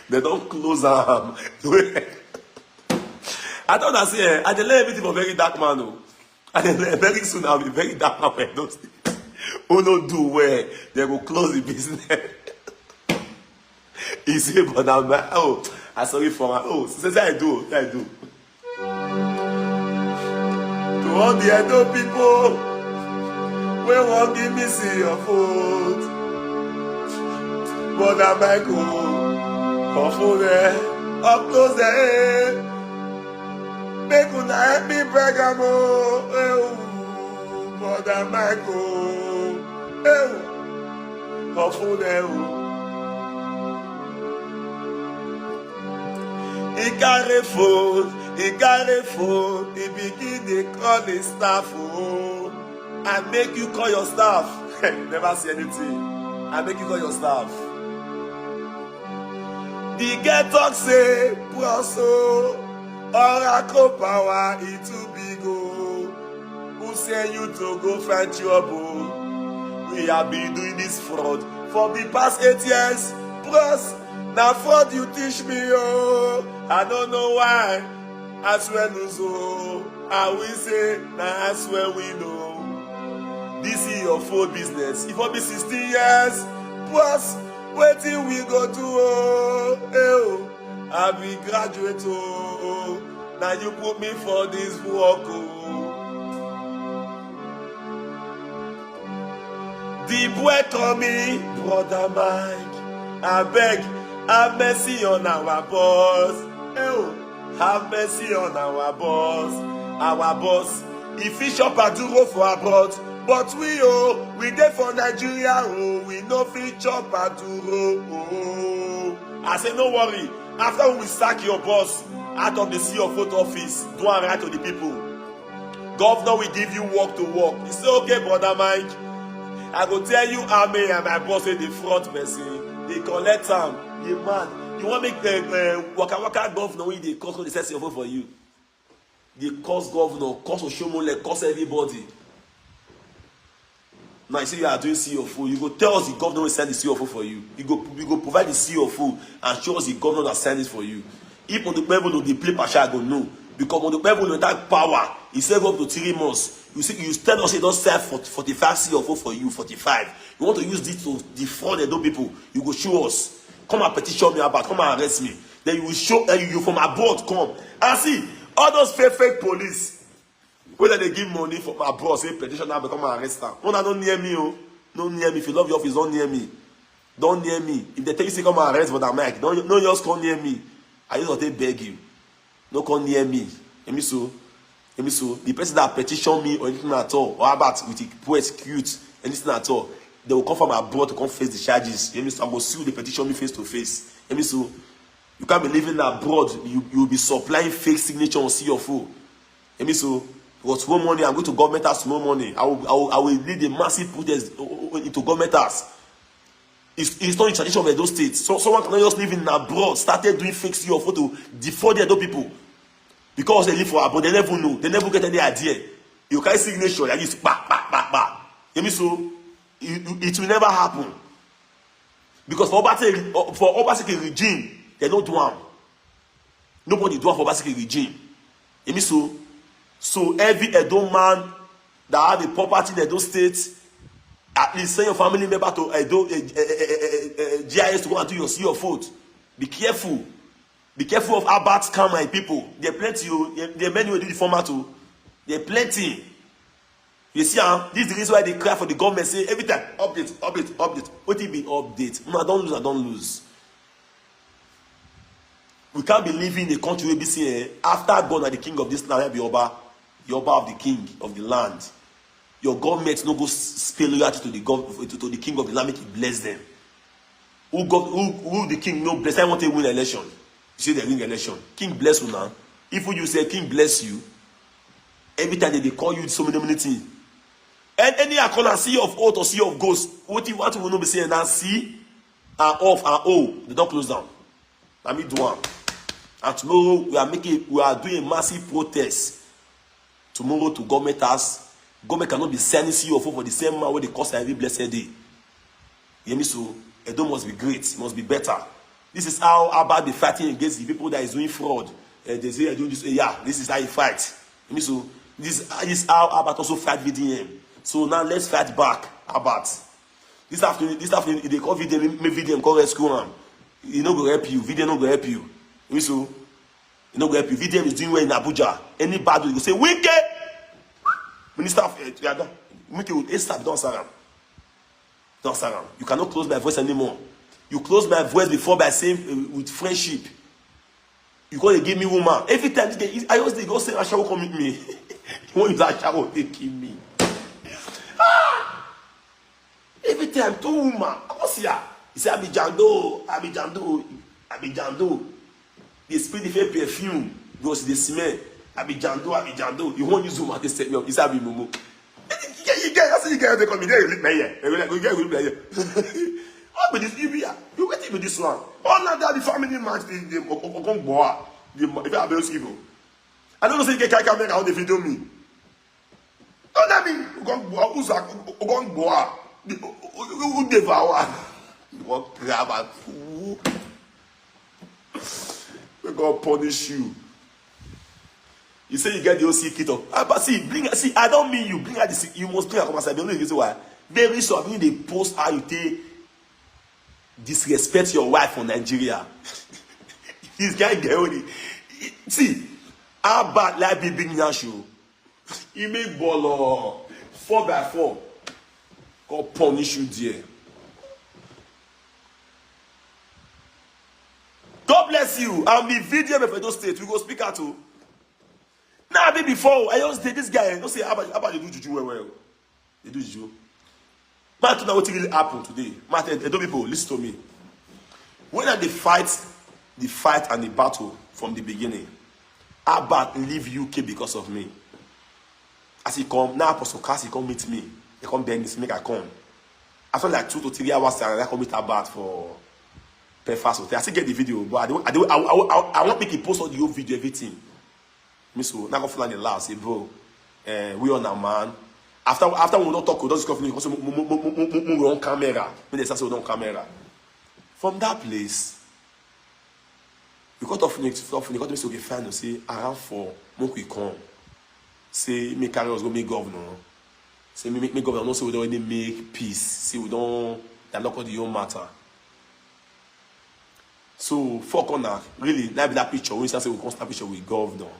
They don't close them. I don't know, say, I learn everything from very dark man. No. And very soon I'll be very dark man. Who don't do where they will close the business. He say, but I'm like, oh, I'm sorry for my, oh, since I do. To all the Edo people, we won't give me see your food. Brodamike, come for there, up close there. Make una help me beg am oh, Brodamike, come for there. He carry phone, he begin to call his staff, and make you call your staff. Never see anything. And make you call your staff. The get talk say, Proso, oracle power, it too big, oh. Who send you to go find trouble? We have been doing this fraud for the past 8 years. Plus, now fraud you teach me, oh. I don't know why. I swear no so. I will say, now I swear we know. This is your fraud business. It will be 16 years. Plus, waiting we go to, oh. I be graduate, oh. Now you put me for this work, oh. The boy call me Brodamike. I beg, have mercy on our boss. Have mercy on our boss. Our boss, if he shop a duro for abroad, but we dey for Nigeria, oh, we no fit chop a duro, oh. I say no worry, after we sack your boss out of the CFO office, do and write to the people. Governor will give you work to work. You say okay, Brodamike. I go tell you how me and my boss say the front person, they collect am, the man. You want make the waka governor when they cause the CFO for you. They cause governor, cause Oshomole, cause everybody. Now you say you are doing CFO, you go tell us the governor will send the CFO for you. You go provide the CFO and show us the governor that send it for you. If on the people they play Pasha, I go no. Because on the people with that power, he serve up to 3 months. You see, you tell us he don't serve for 45 CFO for you, 45. You want to use this to defraud the people, you go show us. Come and petition me about, come and arrest me. Then you will show you from abroad, come. And see, all those fake police, whether they give money for my boss, say petition now, become an arrest her. No, don't near me, oh. Don't near me. If you love your office, don't near me. Don't near me. If they tell you say come and arrest Brodamike, don't just come near me. I just want to beg you. Don't come near me. Let me so. The person that petition me or anything at all, or about with the prosecute anything at all, they will come from abroad to come face the charges. Let me so. I will sue the petition me face to face. Let me so. You can't be living abroad. You will be supplying fake signature on CFO. Let me so. Because tomorrow morning I'm going to government house tomorrow morning. I will lead a massive protest into government house. It's not in tradition of those states. So someone cannot just live in abroad, started doing fake CFO to defraud the other people. Because they live for abroad, they never know. They never get any idea. You can't signature, like this, bah. You mean so? It will never happen. Because for Obazee regime, they don't do one. Nobody do one for Obazee regime. You mean so? So every Edo man that have a property in Edo state, at least send your family member to Edo GIS to go and do your CFO. Be careful. Be careful of about scam my people. There plenty. There many will do the format too. There plenty. You see, this is the reason why they cry for the government. Say every time update. What it be update? No, I don't lose. We can't be living in a country where we see after God and the king of this land, be Oba of the king of the land. Your government no go spell loyalty to the king of the land, make it bless them. Who the king no bless? I want to win election. You see they win election. King bless you now. If you say king bless you, every time they call you so many things. And any I call and see of oath or see of ghost, what you want to know be saying now see and off and oh, they don't close down. Let me do one. And tomorrow we are doing a massive protest. Tomorrow to government house. Government cannot be sending CEO for the same man where they cost every blessed day. You hear me? So Edo must be great, it must be better. This is how about the fighting against the people that is doing fraud. They say doing this. Yeah, this is how you fight. You hear me? So this is how Abat also fight VDM. So now let's fight back, Abat. This afternoon, they call VDM, make VDM call rescue him. He no go help you. VDM no go help you. So, he no go help you. VDM is doing well in Abuja. Any bad will say, Wike! Minister of Wike will stop. Don't saram. You cannot close my voice anymore. You close my voice before by saying with friendship. You gonna give me woman. Every time I always they go say Asha will come meet me. You want use Asha will take me. Every time two woman. What's here? He say Abijando. They spray the fake perfume because they smell. Abijando. You won't use woman to set me up. It's Abi Mumu. You get they come in there. You live my here. You get with me here. What with this? You wait with this one. All of that the family match the Ogongboa. If I abuse evil. I don't know say you can camera how they video me. Oh, that mean Ogongboa. Who devour? You want grab and fool. We're gonna punish you. You say you get the OC kit up. But see, I don't mean you bring out the you must bring a conversation. I don't know the reason why. Very soon, I mean they post how you take disrespect your wife from Nigeria. This guy get only. See, how bad like big show. He make ball 4x4. Go punish you there. God bless you. I'll be video for those states. We go speak out to. Now, before I just did this guy. Don't say about they do juju well. They do juju. Man, to know what really happened today. Man, don't people listen to me. When they fight and the battle from the beginning, Abba leave UK because of me. As he come now, Apostle Cass, he come meet me. He come beg me, make I come. After like 2 to 3 hours, I come meet Abba for. Fast hotel. I still get the video, but I want make it post all the whole video, everything. Me so now go fly the last, say bro, we on a man. After we don't talk, we don't discuss because we on camera. When they say we on camera. From that place, we got off next stuff. We got me so get fine to say around 4, monk we come. Say me carry us go make governor. Say me make governor. No say we don't already make peace. Say we don't. They're not called the whole matter. So, fuck on that. Really, now be that picture. We say we constant picture with governor.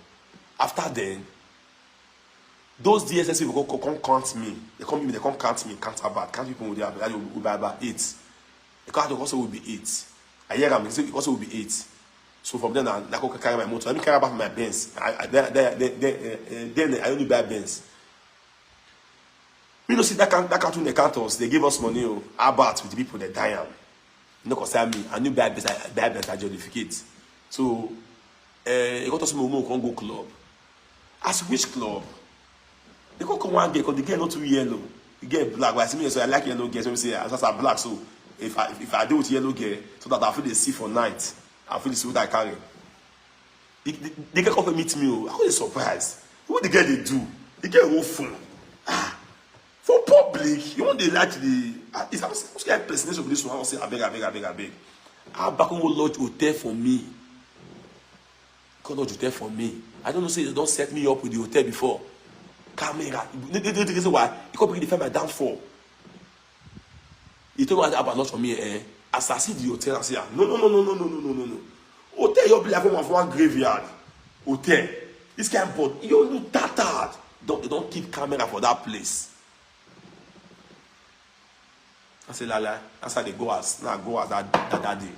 After then, those DSS people come count me. They come count me, count about. Count people with their will be about 8. The count also will be 8. I hear them, it also will be 8. So from then on, I go carry my motor. Let me carry back my Benz. Then I only buy Benz. We don't see that cartoon they count us. They give us money, about with the people that die. No concern me. I knew bad Benz I justificate. So, you got to see me can go club. As which club? They go come one girl because the girl not too yellow. The girl black. But I see me, so I like yellow girls. So we say, as I black, so if I do with yellow girl, so that I feel the see for night, I feel the see what I carry. They can come and meet me. I was surprised. What the girl they do? The girl go full. For public, you want the like the. It's I'm scared person of this one. I say, I beg. I back on lodge hotel for me. Come lodge hotel for me. I don't know. Say they don't set me up with the hotel before. Camera. The reason why you can't defend my downfall. You told me about not for me. Assassin the hotel and say, no. Hotel Fear your be like one graveyard. Hotel. This kind of board. You look tattered. They don't keep camera for that place. I say, Lala, that's how they go as that day.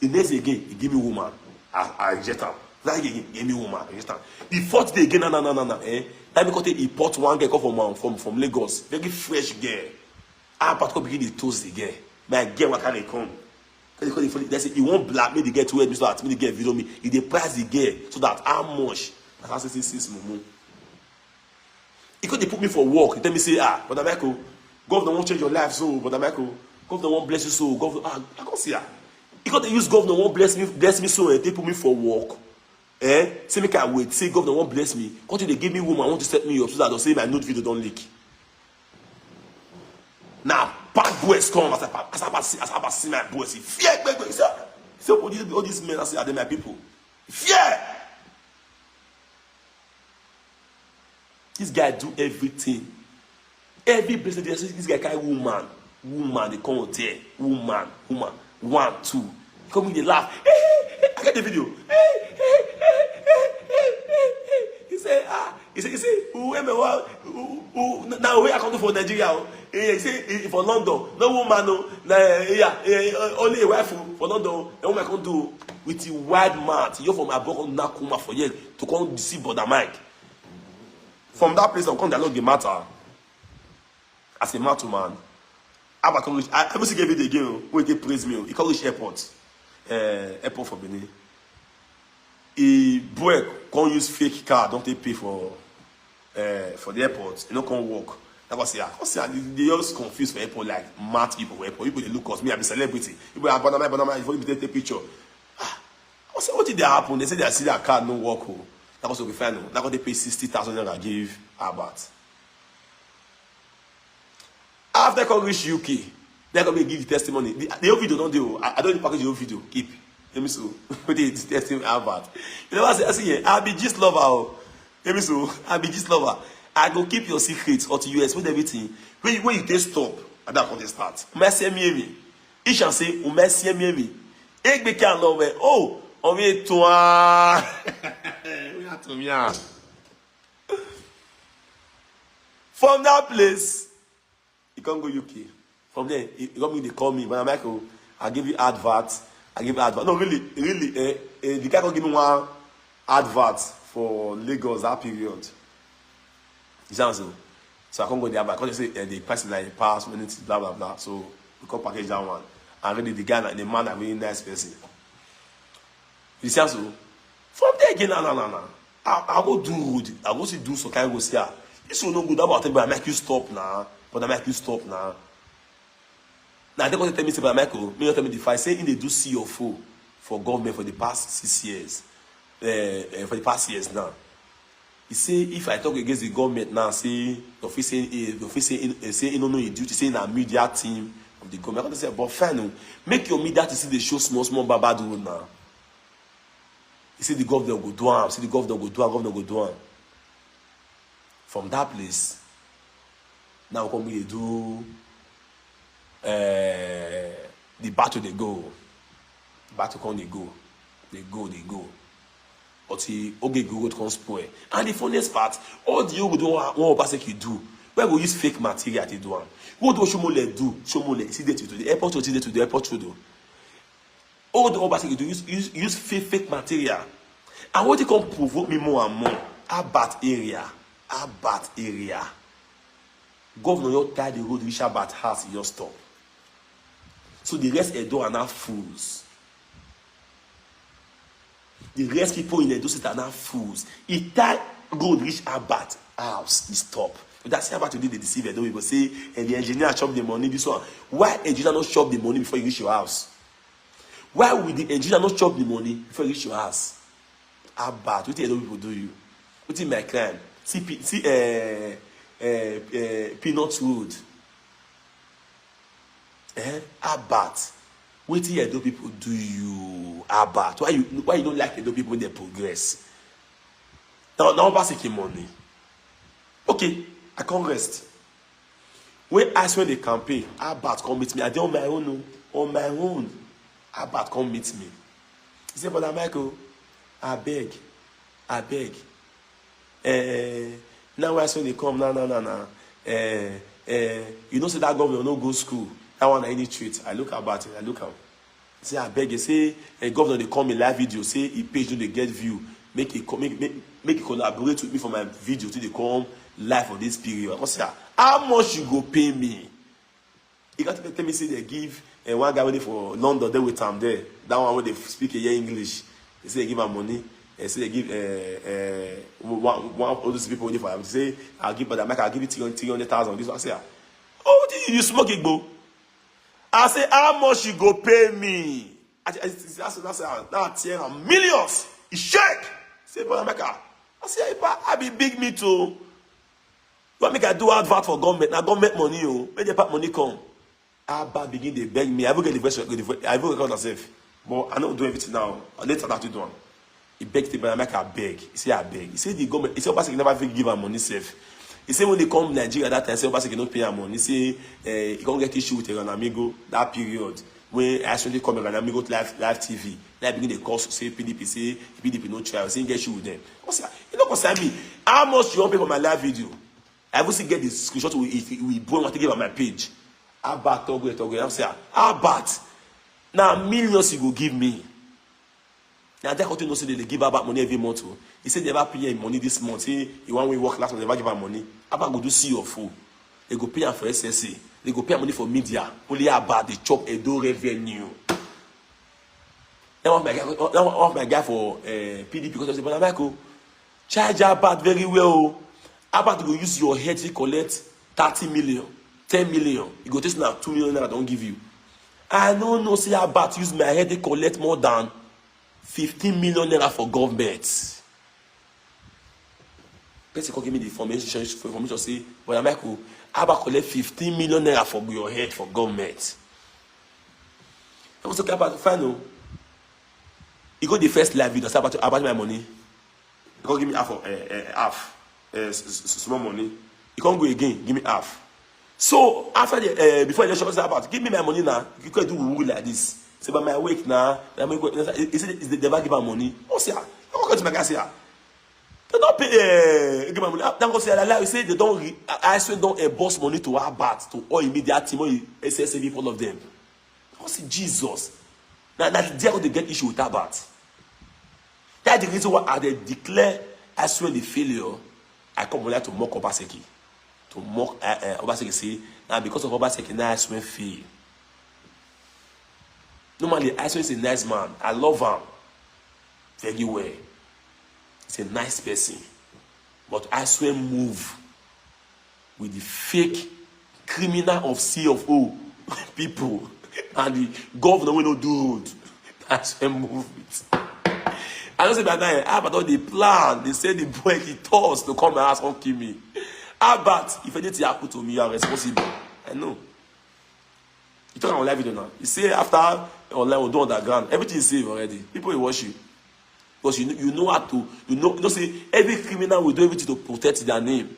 The next day again, he give me woman. I reject her. That again, he gave me woman. I reject her. The fourth day again, no. That because he import one girl come from Lagos. Very fresh girl. I particularly begin to toast the girl. My girl, what can they come? They say, you won't black me the girl to help me so that me the girl video me. If they price the girl so that how much? I say, 6 mumu. Because they put me for work. They tell me, say, Brodamike, governor won't change your life, so Brodamike, governor won't bless you, so governor, I can't see her. Because they use governor won't bless me so, and they put me for work. Say me can wait. Say governor won't bless me. Because they give me woman, want to set me up so that they'll say my note video don't leak. Now, bad boys come as I see my boys. Fear, say all these men, I say, are they my people? Fear. This guy do everything. Every place this guy carry woman, they come out there, woman, 1, 2. Come in, they laugh. Hey, I get the video. He say, now where I come to for Nigeria? He say for London, no woman, no, only a wife for London. The woman can do with the wide mouth. You from abroad now come for years to come deceive Brodamike. From that place, I'm come dialogue the matter. As a man to man, I must give it again. When they praise me, he call it airport for Benin. He break, can't use fake car, don't they pay for the airport? You know, can't walk. That was they just confused for airport like mad people. Airport people they look us. Me, I'm a celebrity. People are Brodamike. If you take a picture, I said, what did that happen? They said they see their car no walk. That was what we find. That was they pay 60,000 naira give Albert. After they reach UK, they're going to give the testimony. The whole video don't do. I don't package the whole video. Keep. Let me so. Put the testimony Albert. You know what I say? I'll be just lover. Let me so. I'll be just lover. I go keep your secrets or to US with everything. When you take stop, and that's when they start. Merci me. He shall say, merci me. Ek be can love. Oh, on me toi. From that place, you can't go UK. From there, they call me. When I'm like, oh, I'll give you advert. No, really, the guy can give me one advert for Lagos that period. So I can't go there, but because they say the person like pass minutes, blah blah blah. So we can package that one. And really, the guy, the man, a really nice person. You see, so from there again, no. I go do good. I go see do so kind of go see. This will not good about it, but I make you stop now. Now they going to tell me, say, but Michael, me tell me the fight. Say in they do CFO for government for the past 6 years. For the past years now. He say if I talk against the government now, say the office say you don't know your duty, say in a media team of the government. I'm going to say, but fine, make your media to see the show small bad road now. He said the governor go do am. See the governor go do am. From that place, now we come here do the battle they go. The battle come they go. But the go come spoil. And the funniest part, all the Ogo do what Obazee do. Where we use fake material to do one. What do Shomole do? Shomole, see that to the airport to the airport to do. All the Obazee do use fake material. And what they can provoke me more and more. Abat area. Governor, you tie the road which Abat has, you just stop. So the rest Edo are now fools. The rest people in Edo State are now fools. He tie road which Abat house, he stop. That's how today they deceive Edo people. Say, and the engineer chop the money, this one. Why engineer not chop the money before you reach your house? Why would the engineer not chop the money before you reach your house? Abat, what do Edo people do you? What is my crime? See Peanut Road. Abat. What do Edo people do you? Abat. Why you don't like Edo people when they progress? Now Obazee money. Okay, I can't rest. When I when the campaign, Abat come meet me. I did on my own. Abat come meet me. He say, Brother Michael, I beg. Now when I say they come, no. You know, say that governor no go school. That one I need treat. I look about it. I look out. Say I beg you. Say a governor they come in live video. Say he page no they get view. Make it collaborate with me for my video till they come live for this period. I say how much you go pay me? You got to tell me say they give one guy waiting for London. They with him there. That one where they speak a year English. They say they give him money. They say they give one of those people waiting for him. They say I'll give Brodamike. I'll give you 300,000. This one I say, oh, you smoke it, bro? I say how much you go pay me? I say now millions. He shake. Say Brodamike. I say I be big me too. What make I do advert for government? Now government money, oh, where the part money come? Abba begin they beg me. I will get the voice. I will record myself, but I don't do everything now. Later that you do one. He begged the Brodamike. I beg. He say I beg. He say the government. He say Obazee never give her money safe. He say when they come Nigeria that time, say Obazee cannot pay her money. He say he can't get issue with an amigo that period when I actually come an amigo live TV. Now begin the course say PDP say PDP no try. Say get issue with them. I say you don't concern me. How much you want pay for my live video? I will still get the screenshot we bring what to give on my page. How bad Togo? I say how bad? Now millions you go give me. Now that continue say they give her back money every month. He said they never pay him money this month. Say you want we work last month, they never give her money. Abba go do see your fool. They go pay her for SSA. They go pay her money for media. Only about the chop Edo revenue. Now one my guy for PDP because they say, Brother Michael, charge Abba very well. Abba go use your head to collect 30 million, 10 million. You go take now 2 million I don't give you. I no say Abba use my head to collect more than 15 million naira for government. Person can give me the information say, Brother Michael, Abba collect 15 million naira for your head for government. I was talking about the final. You go the first live video about my money. You can't give me half small money. You can't go again, give me half. So after the before the election, about give me my money now. You can't do like this. Say, but my wake now, he said, is the never give her money? Oh, see, I go to my guy, say, they don't pay, give my money. Then go say, you say, they don't, I swear, don't boss money to our bat, to all immediate team, all SSAV, all of them. I see Jesus. Now, they're going to get issue with our bat. That's the reason why they declare, I swear, the failure. I come here to mock Obazee. To mock Obazee, say, now because of Obazee, now I swear, fail. Normally, I swear he's a nice man. I love him very well. He's a nice person. But I swear move with the fake criminal of C of O people and the governor will not do road. I swear move it. I don't say that now. But they plan. They say the boy he tossed to come and ask and kill me. But if anything happen to me, you are responsible. I know. You talk on live video now. You say after online we do underground, everything is safe already. People will watch you. Because you know how to, you know say every criminal will do everything to protect their name.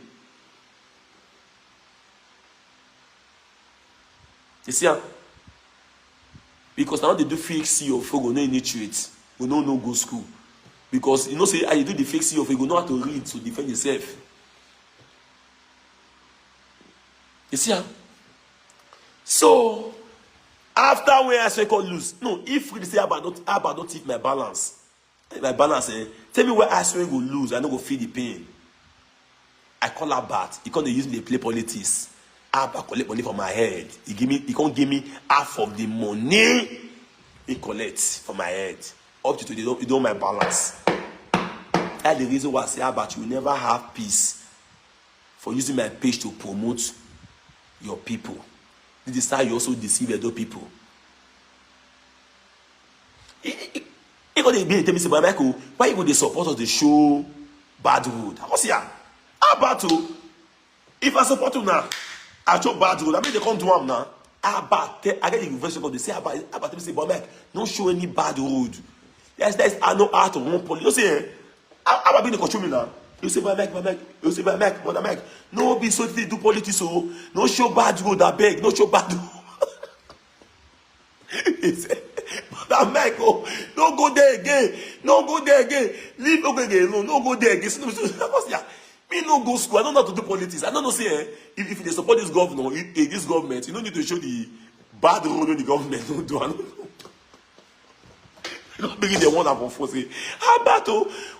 You see how? Because now they do fake CEO for go no initiate, we no go school. Because you know say how you do the fake CEO for you know how to read to defend yourself. You see how? So after when I say call lose, no, if we say Abba don't take my balance, tell me where I swear go lose, I don't go feel the pain. I call her bad. He can't use me to play politics. Abba collect money from my head. He can't give me half of the money he collects from my head. Up to today, you don't my balance. That's the reason why I say Abba, you will never have peace for using my page to promote your people. This is how you also deceive other people. He got to be tell me, say, but Michael, why you go the support of the show bad road? I was here. How about to? If I support you now, I show bad road. I mean they come to him now. I get the version of they say about me say, but Mike, don't show any bad road. Yes, I know how to run police. You say, how about being the control me now? You say, but Mike, you say, but Mike, no be so they do politics, so no show bad road, I beg, no show bad road. He say, Brodamike, oh, no go there again. No go there again. Leave Obazee alone. No go there again. Me no go school. I don't know how to do politics. I don't know, say, if they support this governor, this government, you don't need to show the bad role in the government. Don't do. I don't know. Don't begin the one that will force it. How about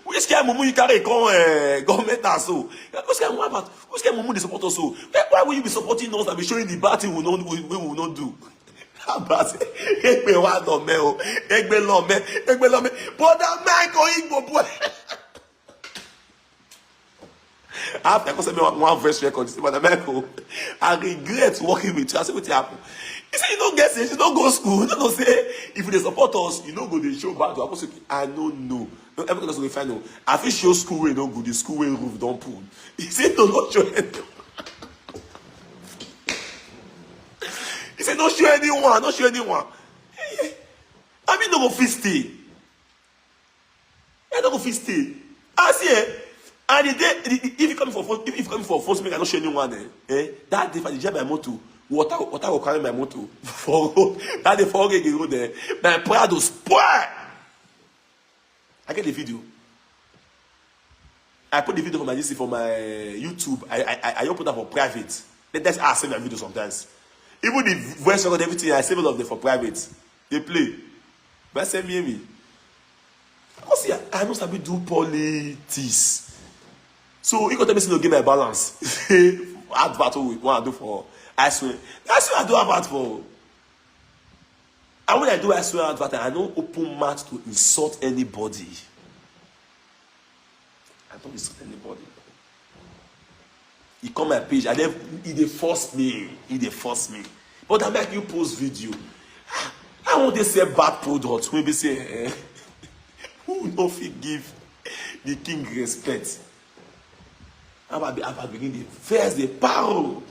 which kind of you carry government as so? Which kind of they support us so? Why will you be supporting us and be showing the bad thing we will not do? How about it? Egbe wa no me o. Egbe lo me. Brodamike o igbo boy. After I say one verse record, Brodamike, I regret working with you. I say what happened? He said, you don't get it, you don't go to school. You don't say, if they support us, you don't go to show back to us. I don't know. No, everything doesn't find out. I feel show school way don't go, the school way roof don't pull. He said, no, not show anyone. He said, don't show anyone, don't show anyone. I mean, don't go fist stay. I don't go fist stay. I see, and the day, if you come for force, make I don't show anyone. That day, for the job I want to. Water will carry my motor for road. That the 4 gig road there. My Prado spoil. I get the video. I put the video for my for my YouTube. I open that for private. That's how I save my video sometimes. Even the voice record, everything, I save all of them for private. They play. But send me. Because I know somebody do politics. So you got to me to give my balance. Advert we want to do for. I swear I do advert for. And when I do I swear advert, I don't open mouth to insult anybody. I don't insult anybody. He come my page and then he force me. But I make you post video. I want to say bad product. Maybe say who no fit give the king respect. How about begin the first the power.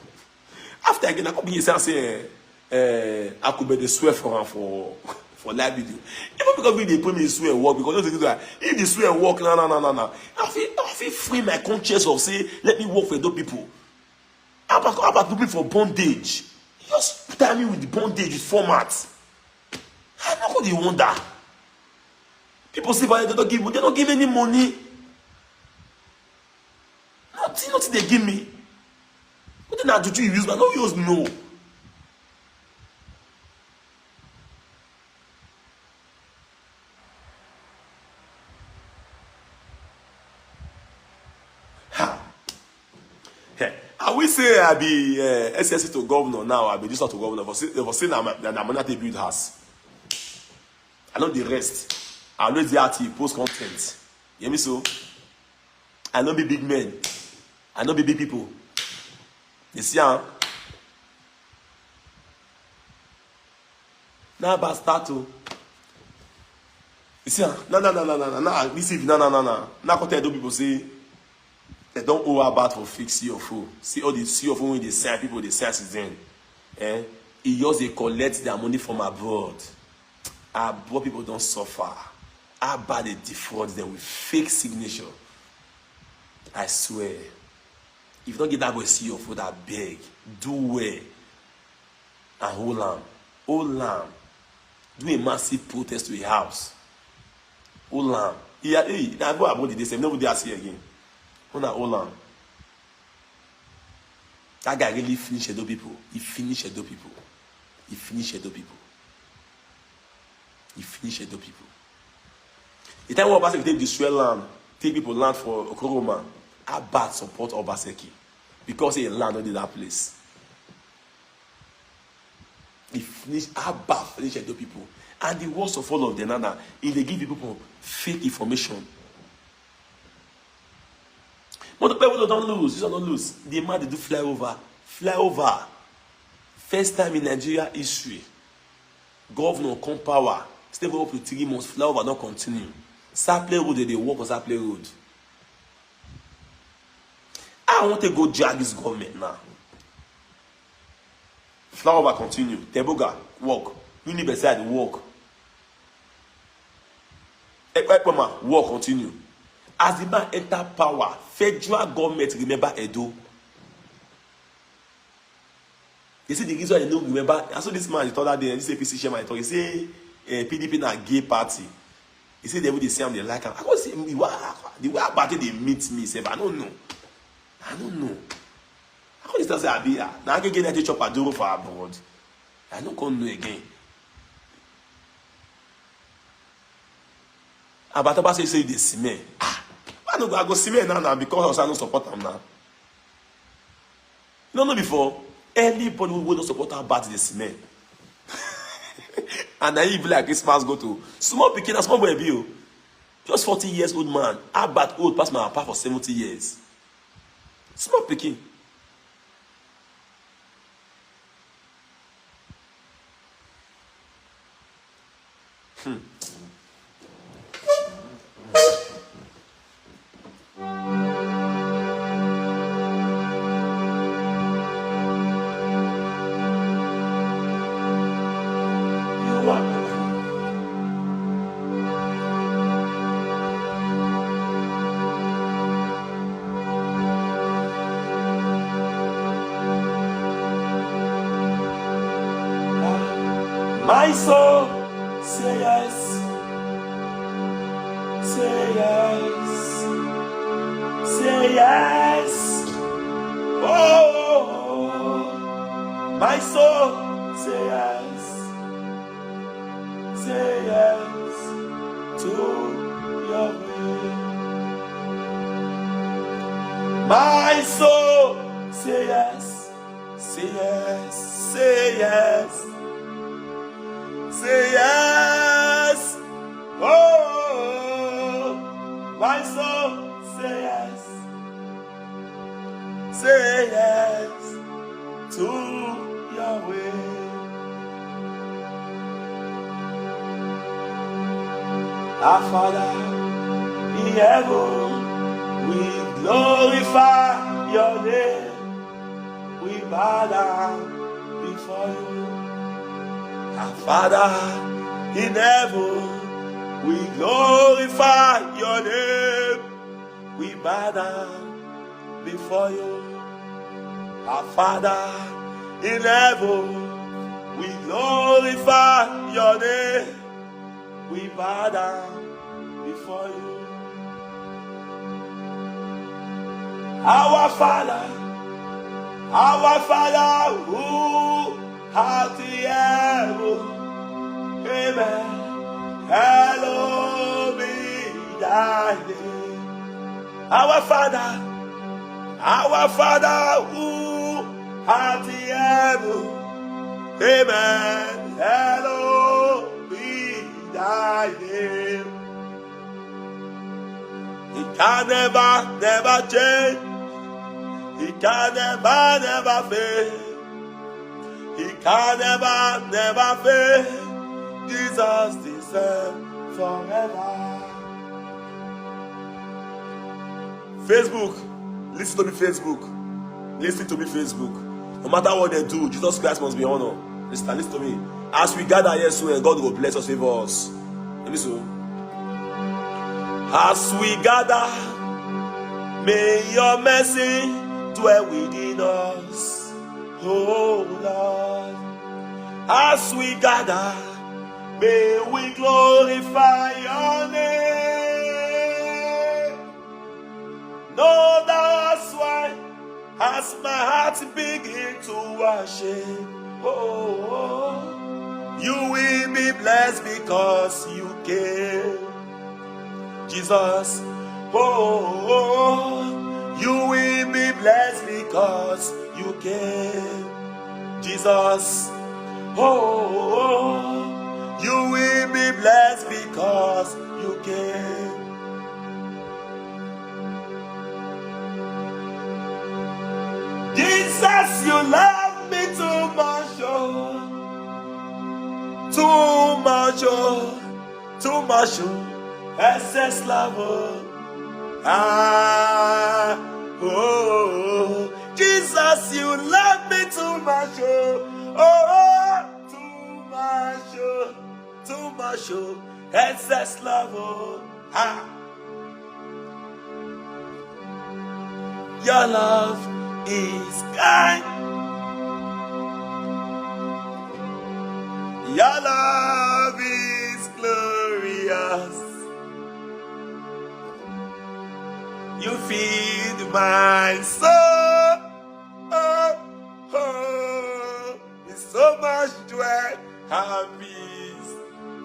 After again, I come here and say, I could be the swear for live video. Even because they put me swear work, because if the swear work, no. I feel free my conscience of say, let me work for those people. How about people for bondage? Just tell me with the bondage with format. I'm not going to wonder. People say, but they don't give me any money. Nothing they give me. What did I do you use? But no use no. I will say I be SSC to governor now. I be this to governor for saying that I'm not a build house. I know the rest. I know the RT post content. You hear me so? I know be big men. I know be big people. You see, now about start to. You see, no. This is no. Now I tell people say they don't owe about for fix CFO. See all the CFO when they send people, they send citizen. He just they collect their money from abroad. Abroad people don't suffer. How bad they defraud them with fake signature. I swear. If you don't get that boy CFO that beg, do well and hold on. Do a massive protest to a house. Hold on. Yeah, I go about the same. Nobody has here again. Hold on. That guy really finished Edo people. He finished Edo people. The time when Obazee take destroy land, take people land for Okoroma, how bad support Obazee because he land on that place. He finished how bad finished Edo people. And the worst of all of them now, if they give people fake information. But the people don't lose. This don't lose. The man they do flyover. First time in Nigeria history. Governor come power. Stay up to 3 months. Flyover don't continue. Saple road they walk on Saple road. I want to go drag this government now. Flyover continue. Teboga walk. University walk. Ekpema walk continue. As the man enter power, federal government remember Edo. You see the reason I don't remember. I saw this man the other day, this APC chairman, he say PDP na gay party. He said they would say I'm they like him. I go see me the way party they meet me. Say, I don't know. I go just say I be now I can get that chop a duro for abroad. I don't come know again. About say they see me. I go see me now because I don't support them now. You don't know before anybody who don't support her about this man. And then even like Christmas go to small picking a small boy bill. Just 40 years old man. How bad old past my papa for 70 years. Small picking. My soul, say yes, say yes, say yes. Oh, my soul, say yes to your will. My soul, say yes, say yes, say yes. Say yes, oh, my soul, say yes to your will. Our Father in heaven, we glorify your name, we bow down before you. Our Father in heaven, we glorify your name. We bow down before you. Our Father in heaven, we glorify your name. We bow down before you. Our Father who art in heaven, amen. Hallowed be thy name. Our Father who art in heaven, amen. Hallowed be thy name. He can never change. He can never fail. He can never fail. Jesus the same forever. Facebook, listen to me, Facebook. Listen to me, Facebook. No matter what they do, Jesus Christ must be honored. Listen to me. As we gather here, so God will bless us, favor us. Let me so. As we gather, may your mercy dwell within us, oh Lord. As we gather, may we glorify your name. No, that's why, as my heart begin to worship, oh, you will be blessed because you came, Jesus. Oh, you will be blessed because you came, Jesus. Oh, you will be blessed because you came. Jesus, you love me too much, oh, too much, oh, too much, oh, excess love, oh. Ah, oh, Jesus, you love me too much, oh, oh, too much, oh, too much, oh, excess love, oh, ah. Your love is kind, your love is You feed my soul. Oh, oh, with so much joy and peace.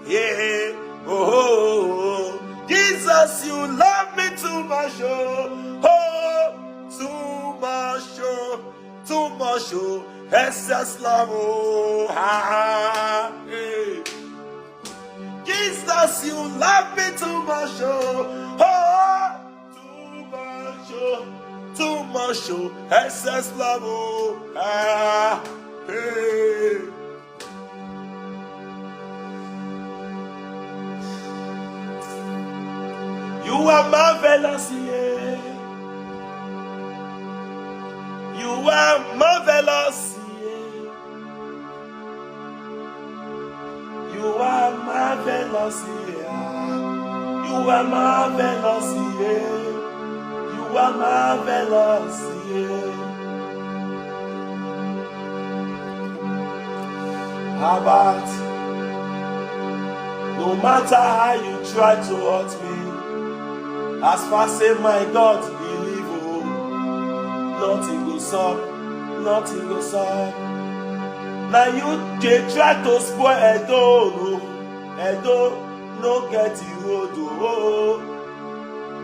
Yeah. Oh, oh, oh, Jesus, you love me too much. Oh, too much. Too much. Excess love. Oh, hey. Jesus, you love me too much. Oh, too much, excess love, hey. You are marvelous, yeah. You are marvelous, yeah. You are marvelous, yeah. You are marvelous, yeah. You are marvelous, yeah. How about no matter how you try to hurt me, as far as my God believe, oh, nothing goes up, nothing goes up. Now you they try to spoil Edo no get the road, oh.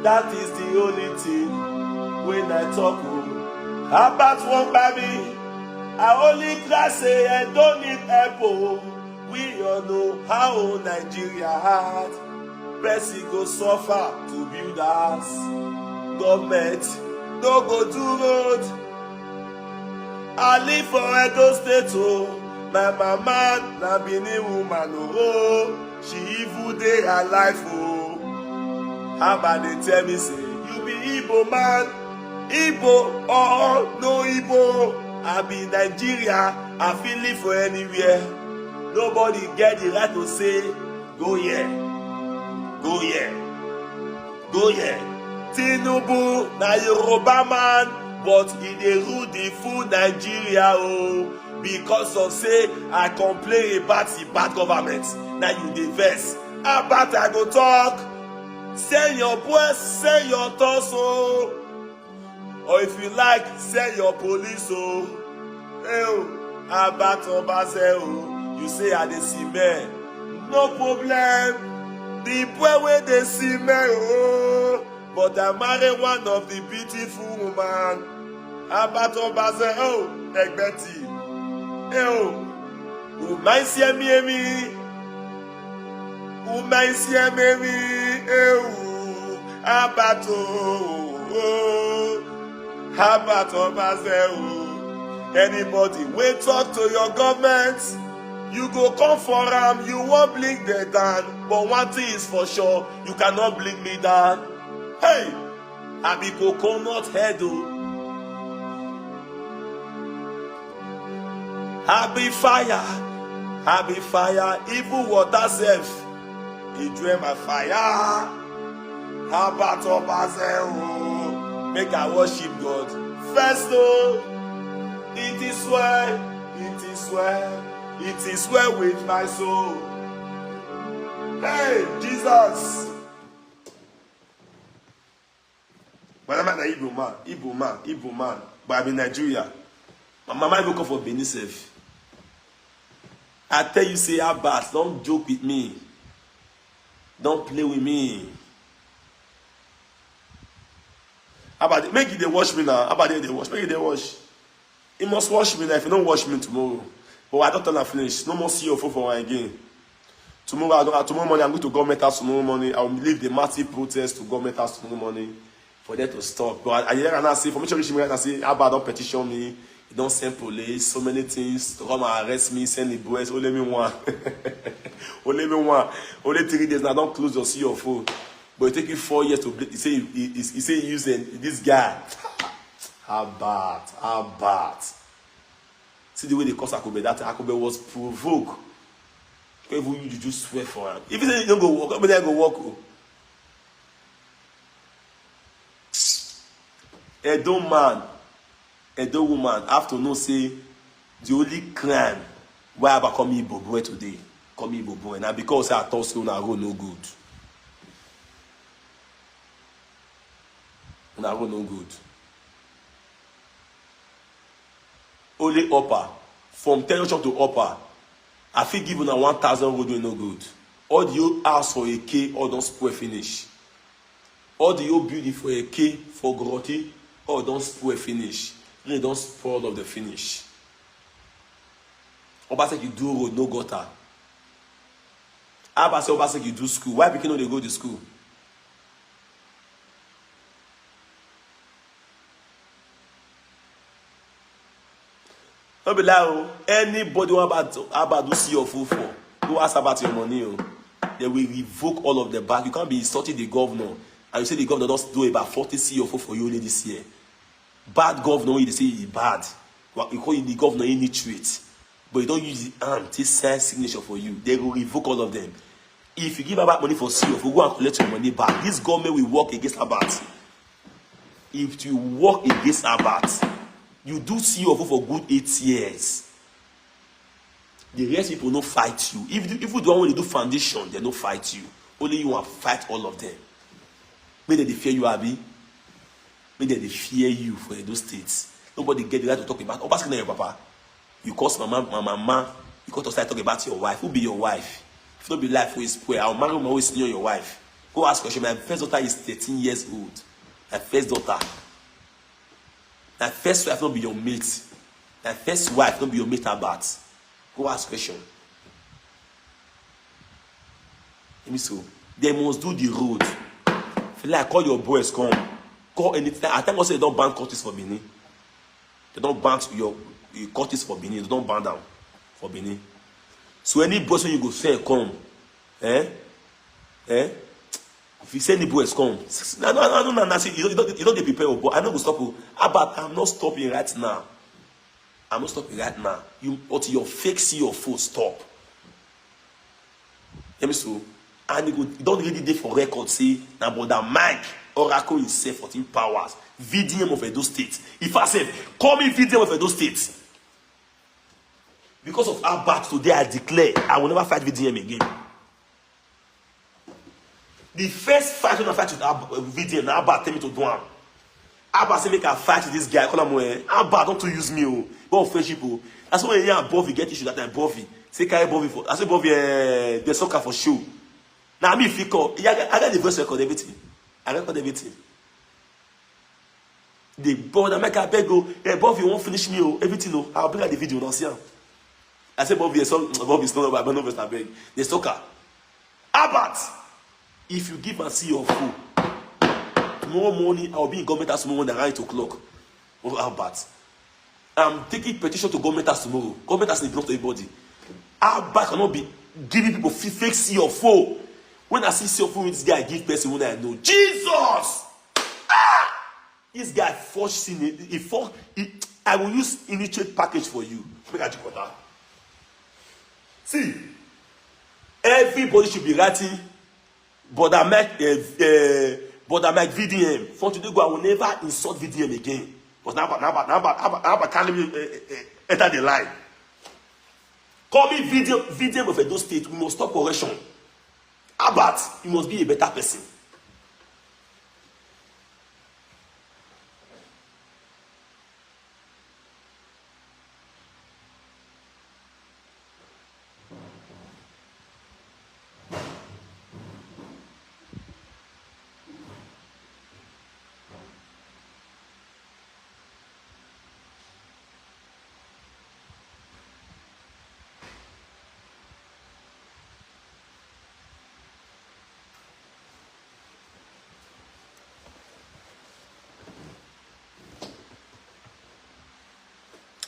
That is the only thing when I talk about one baby. I only cry say I don't need help. We all know how Nigeria hard. Person go suffer to build us. Government no go do road. I live for Edo State. My mama na Benin woman. She even dey alive. How about they tell me say you be Igbo man, Igbo or no Igbo? I be Nigeria, I feel live for anywhere. Nobody get the right to say go here, go here, go here. Tinubu na Yoruba man, but he dey rule the full Nigeria because of say I complain about the bad government. Now you dey vex. How about I go talk? Send your boys, send your torso. Or if you like, send your police. About Obazee, you say I dey see me. No problem. The boy where they see me, but I marry one of the beautiful woman. About Obazee, Egbeti. Who might see me? Who might see me? About Obazee. Anybody wey talk to your government, you go come for am, you won't blink them down. But one thing is for sure, you cannot blink me down. Hey, I be coconut head. I be fire, even water self. He drain my fire. How about Obazee? Make I worship God first. It is well with my soul. Hey, Jesus. But I'm not an Igbo man. But I'm in Nigeria. My mama even come for Benin safe. I tell you, say, Abbas, don't joke with me. Don't play with me. Abbas, make it they wash me now. Abbas, they wash. Make it they wash. He must wash me now. If you don't wash me tomorrow. But I don't tell her finish. No more see your phone for one again. Tomorrow morning, I'm going to government house tomorrow morning. I will leave the massive protest to government house tomorrow morning for them to stop. But I hear and I say, for me to reach me and I say, Abbas, don't petition me. You don't send police, so many things to come and arrest me, send the boys. Only me one. Only me one. Only 3 days now. Don't close or see your phone. But it take you 4 years to. He say he using this guy. How bad. See the way they cause Akobe. That Akobe was provoked. Even you just swear for him. If you say you don't go walk, how many go walk? Edo woman have to know say the only crime why I come Igbo boy today. Come Igbo boy. Now because I thought so now go no good. Una road no good. Only upper. From 10 shop to upper. I fit give una 1,000 road wey no good. All the old house for a K, all don spoil finish. All the old building for a K, for Groti, all don spoil finish. They don spoil of the finish. Obazee you do road, no gutter. Obazee you do school. Why pikin no dey go to school? No be lie, anybody about to see your food for, go ask about your money. They will revoke all of the back. You can't be insulting the governor and you say the governor does do about 40 CFO for you only this year. Bad governor, you say he's bad. You call the governor illiterate, but you don't use the arm to sign signature for you. They will revoke all of them. If you give about money for CFO, go and collect your money back. This government will work against Abat. If you work against Abat, you do CFO for good 8 years. The rest people no fight you. If you don't want to do foundation, they no fight you. Only you want to fight all of them. Maybe they fear you, Abi. Maybe they fear you for those states. Nobody get the right to talk about. Obazee your papa. You cause my mama. You cause to start talking about your wife. Who be your wife? If not be life who is poor, I'll marry my always senior your wife. Go ask question. My first daughter is 13 years old. My first daughter. My first wife not be your mate. My first wife not be your mate about. Go ask question. Let me so. They must do the road. Feel like call your boys come. Call anything. I think also they don't ban Curtis for Benin. They don't ban your Curtis for Benin. They don't ban down for Benin. So any boys when you go say come, if you say any boys come, no, you don't get prepared. But I know go stop you. But I'm not stopping right now. I'm not stopping right now. But your fake CFO stop. Let me so. And you don't really dey for record say na Brodamike Oracle is safe 14 powers. VDM of Edo State. If I said, call me VDM of Edo State. Because of Abat today, I declare I will never fight VDM again. The first fight when I fight with VDM, now Abat tell me to do am. Abat say make I fight with this guy. Call him Abat, don't to use me. Go friendship. That's why you Bovy get issue that time. Bovy say carry Bovy for. I say Bovy the soccer for show. Now me if he call, I got the voice record everything. I record everything. The Brodamike I beg go. Bovy won't finish me. Everything. I'll bring out the video now. See him. I say Bobby, Bobby is not about no best I beg. The soccer. Abat, if you give and see your food, tomorrow morning I'll be in government house tomorrow morning at 9 o'clock. Over Abat. I'm taking petition to government house tomorrow. Government house belongs to everybody. Abat cannot be giving people fake CFO. When I see CFO with this guy, I give person when I know. Jesus! This guy forced it. I will use initiate package for you. Make a quarter. See, everybody should be writing Brodamike VDM. For today, I will never insult VDM again. But now can't enter the line. Call me VDM of Edo State. We must stop correction. Abat, you must be a better person.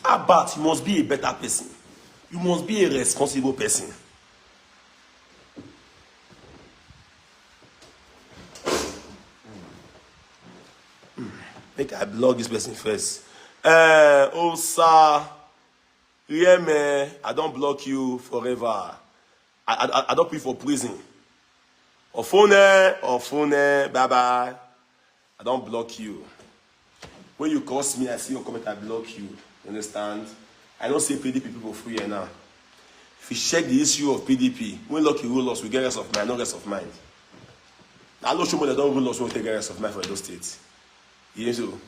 Abat, you must be a better person. You must be a responsible person. Make I blog this person first. Oh, sir. Yeah, man. I don't block you forever. I don't pay for prison. Or phone, bye-bye. I don't block you. When you curse me, I see your comment, I block you. You understand? I don't say PDP people free here now. If you check the issue of PDP, when lucky rule us, we get rest of mind, no rest of mind. I don't show me that don't rule us, we take rest of mind for those states. Yes, so.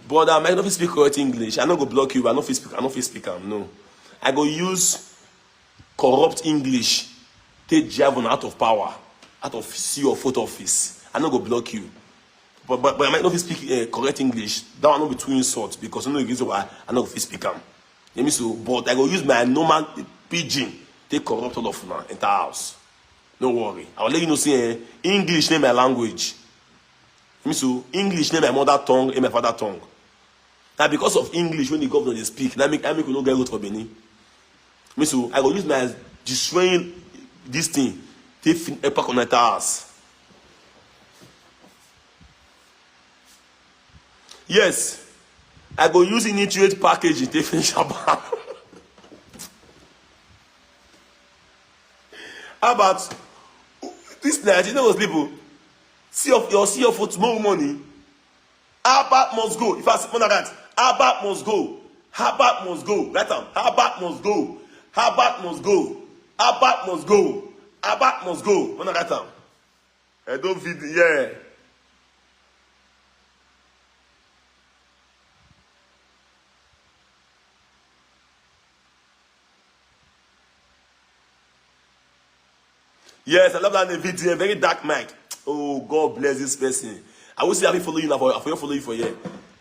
But I not speak correct English. I not go block you. I not speak. No. I go use corrupt English. Take Javon out of power, out of see your photo office. I not go block you. But I might not speak correct English. That one not be too insult because you know the reason why I not speak them. Let me so. But I go use my normal pidgin. Take corrupt all of now entire house. No worry. I will let you know say English name my language. Let me so English name my mother tongue and my father tongue. Now because of English when the governor they speak, I make we no get road for Benin. Me so I go use my destroying this thing. Take a pack on the house. Yes, I go use initiate package in take finish about. How about this Nigerian people? See your for tomorrow morning. Harvard must go. If I say that, Harvard must go. Harvard must go. Right now, Harvard must go. Harvard must go. Harvard must go. Harvard must go. When that time, I don't feel yeah. Yes, I love that in the video. Very dark mic. Oh, God bless this person. I will see if I follow you now. I will follow you for here.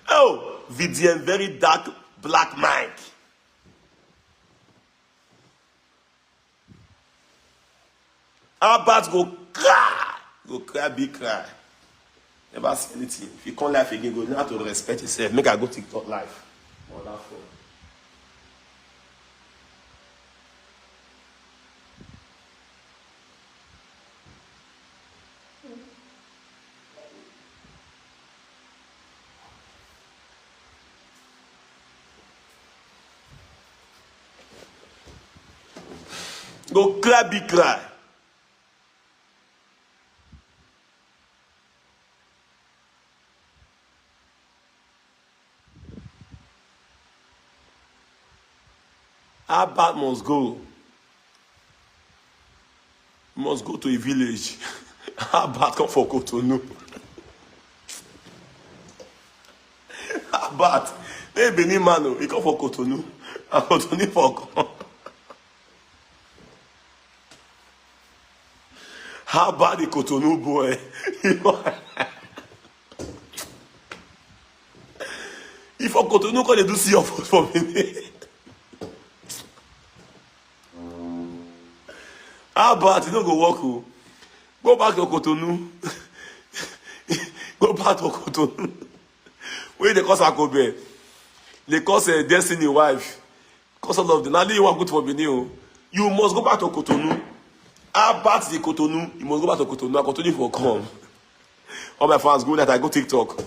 Oh, video very dark black mic. How about go cry, big cry. Never see anything. If you can't laugh again, go learn how to respect yourself. Make I go TikTok live. Wonderful. Go cry, big cry. How bad must go? Must go to a village. How bad come for Cotonou? How bad? Hey, Benin man, he come for Cotonou. And Cotonou for come. How bad the Cotonou boy? If for Cotonou, can they do see your foot for me? How bad? You don't go walk. Go back to Cotonou. Go back to Cotonou. Where they cause Akobe? They cause a Destiny wife. Cause all of them. Now you want good for Benin. You must go back to Cotonou. How bad the Cotonou? You must go back to Cotonou. Cotonou for come. All my fans go that I go TikTok.